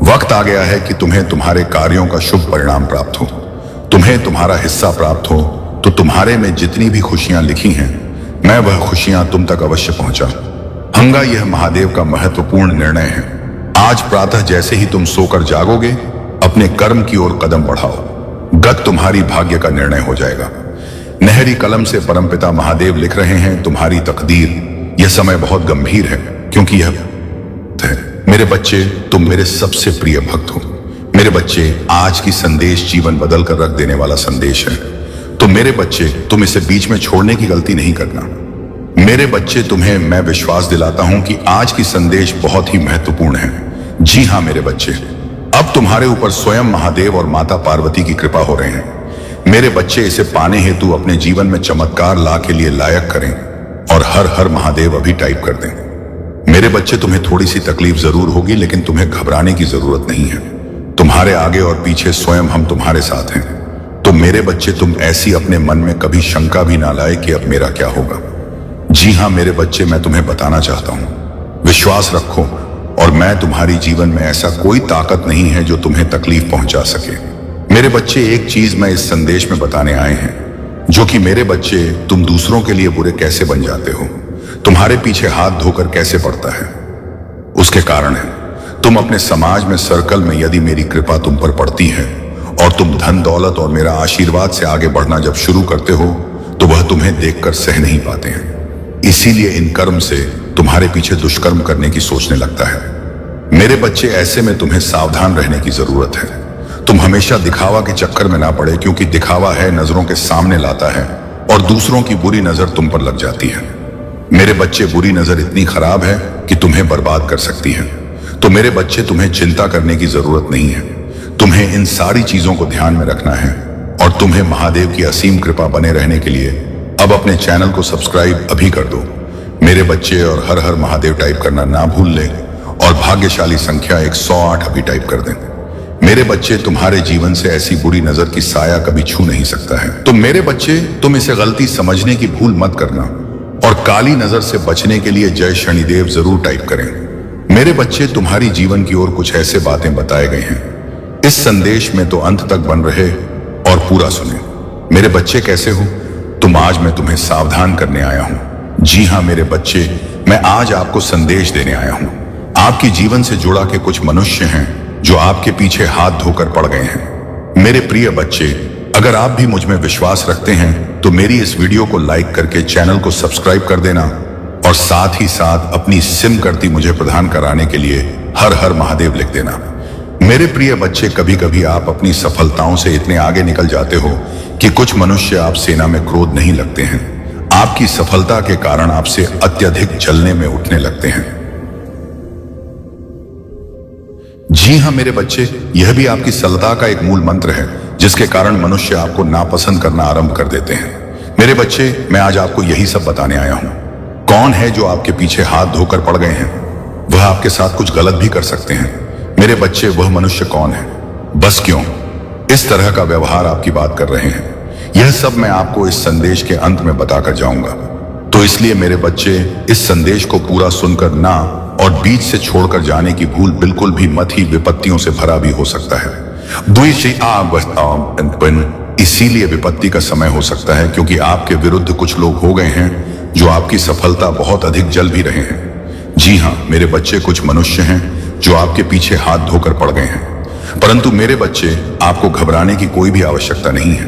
वक्त आ गया है कि तुम्हें तुम्हारे कार्यों का शुभ परिणाम प्राप्त हो, तुम्हें तुम्हारा हिस्सा प्राप्त हो। तो तुम्हारे में जितनी भी खुशियां लिखी हैं, मैं वह खुशियां तुम तक अवश्य पहुंचाऊंगा। यह महादेव का महत्वपूर्ण निर्णय है। आज प्रातः जैसे ही तुम सोकर जागोगे, अपने कर्म की ओर कदम बढ़ाओ। गत तुम्हारी भाग्य का निर्णय हो जाएगा। नहरी कलम से परमपिता महादेव लिख रहे हैं, तुम्हारी तकदीर। यह समय बहुत गंभीर है, क्योंकि यह है। मेरे बच्चे, तुम मेरे सबसे प्रिय भक्त हो। मेरे बच्चे, आज की संदेश जीवन बदल कर रख देने वाला संदेश है। तो मेरे बच्चे, तुम इसे बीच में छोड़ने की गलती नहीं करना। मेरे बच्चे, तुम्हें मैं विश्वास दिलाता हूं कि आज की संदेश बहुत ही महत्वपूर्ण है। जी हां मेरे बच्चे, अब तुम्हारे ऊपर स्वयं महादेव और माता पार्वती की कृपा हो रहे हैं। मेरे बच्चे, इसे पाने हेतु अपने जीवन में चमत्कार ला के लिए लायक करें और हर हर महादेव अभी टाइप कर दें। मेरे बच्चे, तुम्हें थोड़ी सी तकलीफ जरूर होगी, लेकिन तुम्हें घबराने की जरूरत नहीं है। तुम्हारे आगे और पीछे स्वयं हम तुम्हारे साथ हैं। तो मेरे बच्चे, तुम ऐसी अपने मन में कभी शंका भी ना लाए कि अब मेरा क्या होगा। जी हां मेरे बच्चे, मैं तुम्हें बताना चाहता हूं, विश्वास रखो और मैं तुम्हारी जीवन में ऐसा कोई ताकत नहीं है जो तुम्हें तकलीफ पहुंचा सके। मेरे बच्चे, एक चीज मैं इस संदेश में बताने आए हैं, जो कि मेरे बच्चे, तुम दूसरों के लिए बुरे कैसे बन जाते हो, तुम्हारे पीछे हाथ धोकर कैसे पड़ता है, उसके कारण है। तुम अपने समाज में, सर्कल में, यदि मेरी कृपा तुम पर पड़ती है और तुम धन दौलत और मेरा आशीर्वाद से आगे बढ़ना जब शुरू करते हो, तो वह तुम्हें देखकर सह नहीं पाते हैं। इसीलिए इन कर्म से तुम्हारे पीछे दुष्कर्म करने की सोचने लगता है। मेरे बच्चे, ऐसे में तुम्हें सावधान रहने की जरूरत है। तुम हमेशा दिखावा के चक्कर में ना पड़े, क्योंकि दिखावा है नजरों के सामने लाता है और दूसरों की बुरी नजर तुम पर लग जाती है। मेरे बच्चे, बुरी नजर इतनी खराब है कि तुम्हें बर्बाद कर सकती है। तो मेरे बच्चे, तुम्हें चिंता करने की जरूरत नहीं है। तुम्हें इन सारी चीजों को ध्यान में रखना है और तुम्हें महादेव की असीम कृपा बने रहने के लिए अब अपने चैनल को सब्सक्राइब अभी कर दो मेरे बच्चे, और हर हर महादेव टाइप करना ना भूल लें और भाग्यशाली संख्या 108 अभी टाइप कर दें। मेरे बच्चे, तुम्हारे जीवन से ऐसी बुरी नजर की साया कभी छू नहीं सकता है। तो मेरे बच्चे, तुम इसे गलती समझने की भूल मत करना और काली नजर से बचने के लिए जय शनिदेव जरूर टाइप करें। मेरे बच्चे, तुम्हारी जीवन की ओर कुछ ऐसे बातें बताए गए हैं। इस संदेश में तो अंत तक बन रहे और पूरा सुने। मेरे बच्चे, कैसे हो तुम? आज मैं तुम्हें सावधान करने आया हूं। जी हां मेरे बच्चे, मैं आज आपको संदेश देने आया हूं। आपके जीवन से जुड़ा के कुछ मनुष्य हैं जो आपके पीछे हाथ धोकर पड़ गए हैं। मेरे प्रिय बच्चे, अगर आप भी मुझ में विश्वास रखते हैं तो मेरी इस वीडियो को लाइक करके चैनल को सब्सक्राइब कर देना और साथ ही साथ अपनी सिम करती मुझे प्रदान कराने के लिए हर हर महादेव लिख देना। मेरे प्रिय बच्चे, कभी कभी आप अपनी सफलताओं से इतने आगे निकल जाते हो कि कुछ मनुष्य आप सेना में क्रोध नहीं लगते हैं। आपकी सफलता के कारण आपसे अत्यधिक जलने में उठने लगते हैं। जी हां मेरे बच्चे, यह भी आपकी सफलता का एक मूल मंत्र है, जिसके कारण मनुष्य आपको नापसंद करना आरंभ कर देते हैं। मेरे बच्चे, मैं आज आपको यही सब बताने आया हूं। कौन है जो आपके पीछे हाथ धोकर पड़ गए हैं? वह आपके साथ कुछ गलत भी कर सकते हैं। मेरे बच्चे, वह मनुष्य कौन है? बस क्यों इस तरह का व्यवहार आपकी बात कर रहे हैं? यह सब मैं आपको इस संदेश के अंत में बताकर जाऊंगा। तो इसलिए मेरे बच्चे, इस संदेश को पूरा सुनकर ना और बीच से छोड़कर जाने की भूल बिल्कुल भी मत ही विपत्तियों से भरा भी हो सकता है। इसीलिए विपत्ति का समय हो सकता है, क्योंकि आपके विरुद्ध कुछ लोग हो गए हैं जो आपकी सफलता बहुत अधिक जल भी रहे हैं। जी हां मेरे बच्चे, कुछ मनुष्य हैं जो आपके पीछे हाथ धोकर पड़ गए हैं। परंतु मेरे बच्चे, आपको घबराने की कोई भी आवश्यकता नहीं है,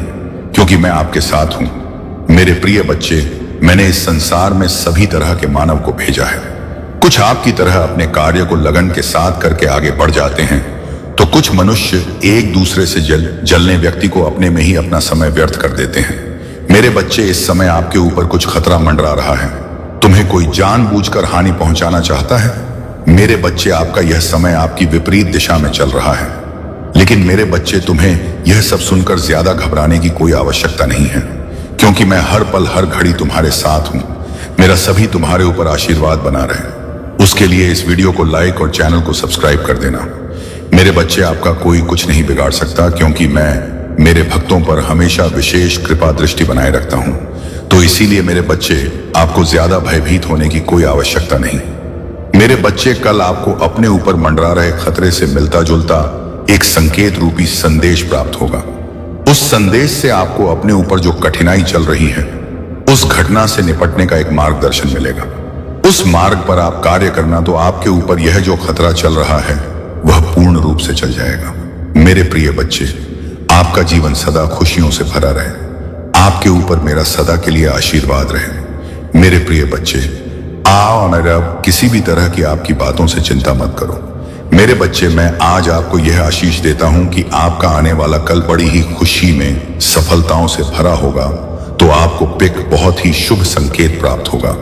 क्योंकि मैं आपके साथ हूं। मेरे प्रिय बच्चे, मैंने इस संसार में सभी तरह के मानव को भेजा है। कुछ आपकी तरह अपने कार्य को लगन के साथ करके आगे बढ़ जाते हैं, तो कुछ मनुष्य एक दूसरे से जलने व्यक्ति को अपने में ही अपना समय व्यर्थ कर देते हैं। मेरे बच्चे, इस समय आपके ऊपर कुछ खतरा मंडरा रहा है। तुम्हें कोई जानबूझकर हानि पहुंचाना चाहता है। मेरे बच्चे, आपका यह समय आपकी विपरीत दिशा में चल रहा है। लेकिन मेरे बच्चे, तुम्हें यह सब सुनकर ज्यादा घबराने की कोई आवश्यकता नहीं है, क्योंकि मैं हर पल हर घड़ी तुम्हारे साथ हूं। मेरा सभी तुम्हारे ऊपर आशीर्वाद बना रहे। उसके लिए इस वीडियो को लाइक और चैनल को सब्सक्राइब कर देना। मेरे बच्चे, आपका कोई कुछ नहीं बिगाड़ सकता, क्योंकि मैं मेरे भक्तों पर हमेशा विशेष कृपा दृष्टि बनाए रखता हूं। तो इसीलिए मेरे बच्चे, आपको ज्यादा भयभीत होने की कोई आवश्यकता नहीं। मेरे बच्चे, कल आपको अपने ऊपर मंडरा रहे खतरे से मिलता जुलता एक संकेत रूपी संदेश प्राप्त होगा। उस संदेश से आपको अपने ऊपर जो कठिनाई चल रही है, उस घटना से निपटने का एक मार्गदर्शन मिलेगा। उस मार्ग पर आप कार्य करना, तो आपके ऊपर यह जो खतरा चल रहा है वह पूर्ण रूप से चल जाएगा। मेरे प्रिय बच्चे, आपका जीवन सदा खुशियों से भरा रहे। आपके ऊपर मेरा सदा के लिए आशीर्वाद रहे। मेरे प्रिय बच्चे, आओ न, अब किसी भी तरह की आपकी बातों से चिंता मत करो। मेरे बच्चे, मैं आज आपको यह आशीष देता हूं कि आपका आने वाला कल बड़ी ही खुशी में सफलताओं से भरा होगा। तो आपको पिक बहुत ही शुभ संकेत प्राप्त होगा।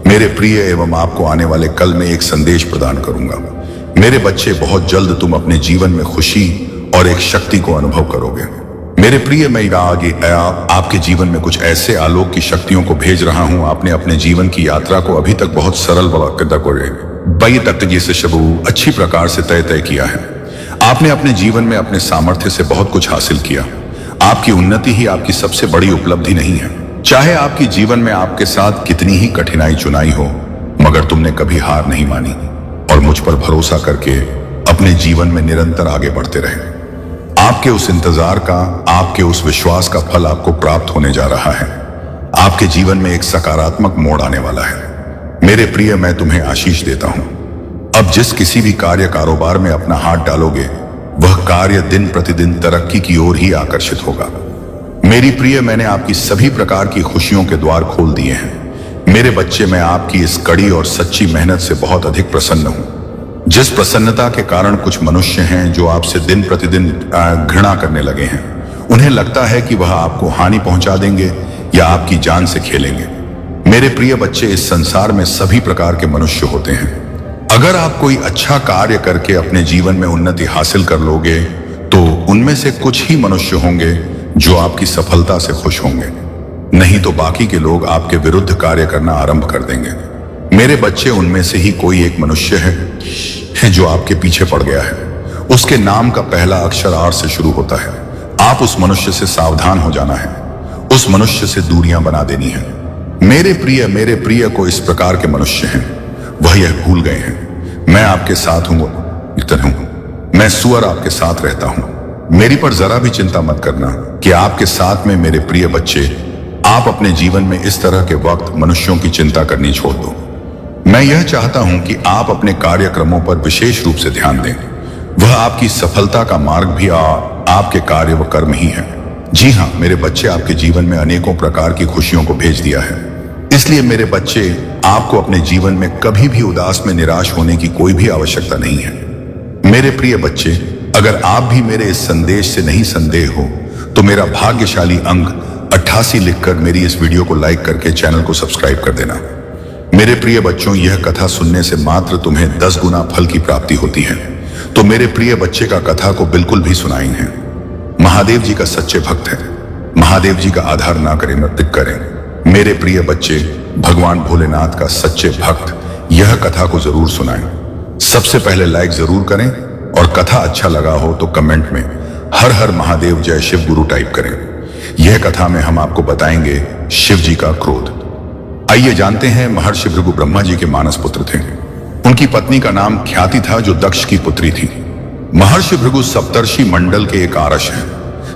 मेरे प्रिय, एवं आपको आने वाले कल में एक संदेश प्रदान करूंगा। मेरे बच्चे, बहुत जल्द तुम अपने जीवन में खुशी और एक शक्ति को अनुभव करोगे। मेरे प्रिय, मैं आगे आपके जीवन में कुछ ऐसे आलोक की शक्तियों को भेज रहा हूं। आपने अपने जीवन की यात्रा को अभी तक बहुत सरल से अच्छी प्रकार से तय किया है। आपने अपने जीवन में अपने सामर्थ्य से बहुत कुछ हासिल किया। आपकी उन्नति ही आपकी सबसे बड़ी उपलब्धि नहीं है। चाहे आपकी जीवन में आपके साथ कितनी ही कठिनाई चुनाई हो, मगर तुमने कभी हार नहीं मानी और मुझ पर भरोसा करके अपने जीवन में निरंतर आगे बढ़ते रहे। आपके उस इंतजार का, आपके उस विश्वास का फल आपको प्राप्त होने जा रहा है। आपके जीवन में एक सकारात्मक मोड़ आने वाला है। मेरे प्रिय, मैं तुम्हें आशीष देता हूं। अब जिस किसी भी कार्य कारोबार में अपना हाथ डालोगे, वह कार्य दिन प्रतिदिन तरक्की की ओर ही आकर्षित होगा। मेरी प्रिय, मैंने आपकी सभी प्रकार की खुशियों के द्वार खोल दिए हैं। मेरे बच्चे, मैं आपकी इस कड़ी और सच्ची मेहनत से बहुत अधिक प्रसन्न हूं। जिस प्रसन्नता के कारण कुछ मनुष्य हैं जो आपसे दिन प्रतिदिन घृणा करने लगे हैं, उन्हें लगता है कि वह आपको हानि पहुंचा देंगे या आपकी जान से खेलेंगे। मेरे प्रिय बच्चे, इस संसार में सभी प्रकार के मनुष्य होते हैं। अगर आप कोई अच्छा कार्य करके अपने जीवन में उन्नति हासिल कर लोगे, तो उनमें से कुछ ही मनुष्य होंगे जो आपकी सफलता से खुश होंगे। नहीं तो बाकी के लोग आपके विरुद्ध कार्य करना आरंभ कर देंगे। मेरे बच्चे, उनमें से ही कोई एक मनुष्य है जो आपके पीछे पड़ गया है। उसके नाम का पहला अक्षर आर से शुरू होता है। आप उस मनुष्य से सावधान हो जाना है। उस मनुष्य से दूरियां बना देनी है। मेरे प्रिय को इस प्रकार के मनुष्य हैं, वह यह भूल गए हैं मैं आपके साथ हूं, मैं सुअर आपके साथ रहता हूं। मेरी पर जरा भी चिंता मत करना कि आपके साथ में। मेरे प्रिय बच्चे, आप अपने जीवन में इस तरह के वक्त मनुष्यों की चिंता करनी छोड़ दो। मैं यह चाहता हूं कि आप अपने कार्यक्रमों पर विशेष रूप से ध्यान दें। वह आपकी सफलता का मार्ग भी आपके कार्य व कर्म ही है। जी हाँ मेरे बच्चे, आपके जीवन में अनेकों प्रकार की खुशियों को भेज दिया है। इसलिए मेरे बच्चे, आपको अपने जीवन में कभी भी उदास में निराश होने की कोई भी आवश्यकता नहीं है। मेरे प्रिय बच्चे, अगर आप भी मेरे इस संदेश से नहीं संदेह हो, तो मेरा भाग्यशाली अंक 88 लिखकर मेरी इस वीडियो को लाइक करके चैनल को सब्सक्राइब कर देना। मेरे प्रिय बच्चों, यह कथा सुनने से मात्र तुम्हें 10 गुना फल की प्राप्ति होती है। तो मेरे प्रिय बच्चे का कथा को बिल्कुल भी सुनाई है। महादेव जी का सच्चे भक्त है। महादेव जी का आधार ना करें, मत करें। मेरे प्रिय बच्चे, भगवान भोलेनाथ का सच्चे भक्त यह कथा को जरूर सुनाएं। सबसे पहले लाइक जरूर करें और कथा अच्छा लगा हो तो कमेंट में हर हर महादेव जय शिव गुरु टाइप करें। यह कथा में हम आपको बताएंगे शिव जी का क्रोध। आइए जानते हैं। महर्षि भृगु ब्रह्मा जी के मानस पुत्र थे। उनकी पत्नी का नाम ख्याति था, जो दक्ष की पुत्री थी। महर्षि भृगु सप्तर्षि मंडल के एक आरश हैं।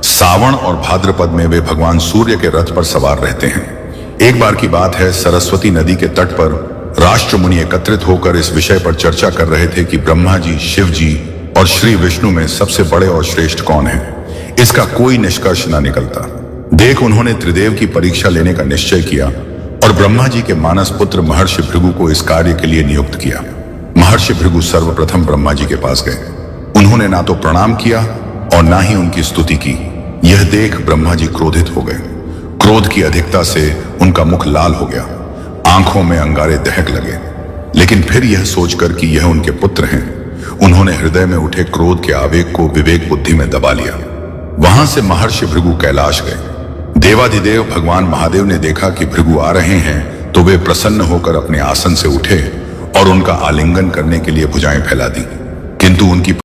सावन और भाद्रपद में वे भगवान सूर्य के रथ पर सवार रहते हैं। एक बार की बात है, सरस्वती नदी के तट पर राष्ट्र मुनि एकत्रित होकर इस विषय पर चर्चा कर रहे थे कि ब्रह्मा जी, शिव जी और श्री विष्णु में सबसे बड़े और श्रेष्ठ कौन है। इसका कोई निष्कर्ष न निकलता। देख, उन्होंने त्रिदेव की परीक्षा लेने का निश्चय किया और ब्रह्मा जी के मानस पुत्र महर्षि भृगु को इस कार्य के लिए नियुक्त किया। महर्षि भृगु सर्वप्रथम ब्रह्मा जी के पास गए। उन्होंने ना तो प्रणाम किया और ना ही उनकी स्तुति की। यह देख ब्रह्मा जी क्रोधित हो गए। क्रोध की अधिकता से उनका मुख लाल हो गया, आंखों में अंगारे दहक लगे। लेकिन फिर यह सोचकर कि यह उनके पुत्र हैं, उन्होंने हृदय में उठे क्रोध के आवेग को विवेक बुद्धि में दबा लिया। वहां से महर्षि भृगु कैलाश गए। देवाधिदेव भगवान महादेव ने देखा कि भृगु आ रहे हैं तो वे प्रसन्न होकर अपने आसन से उठे और उनका आलिंगन करने के लिए भुजाएं फैला दी, किंतु उनकी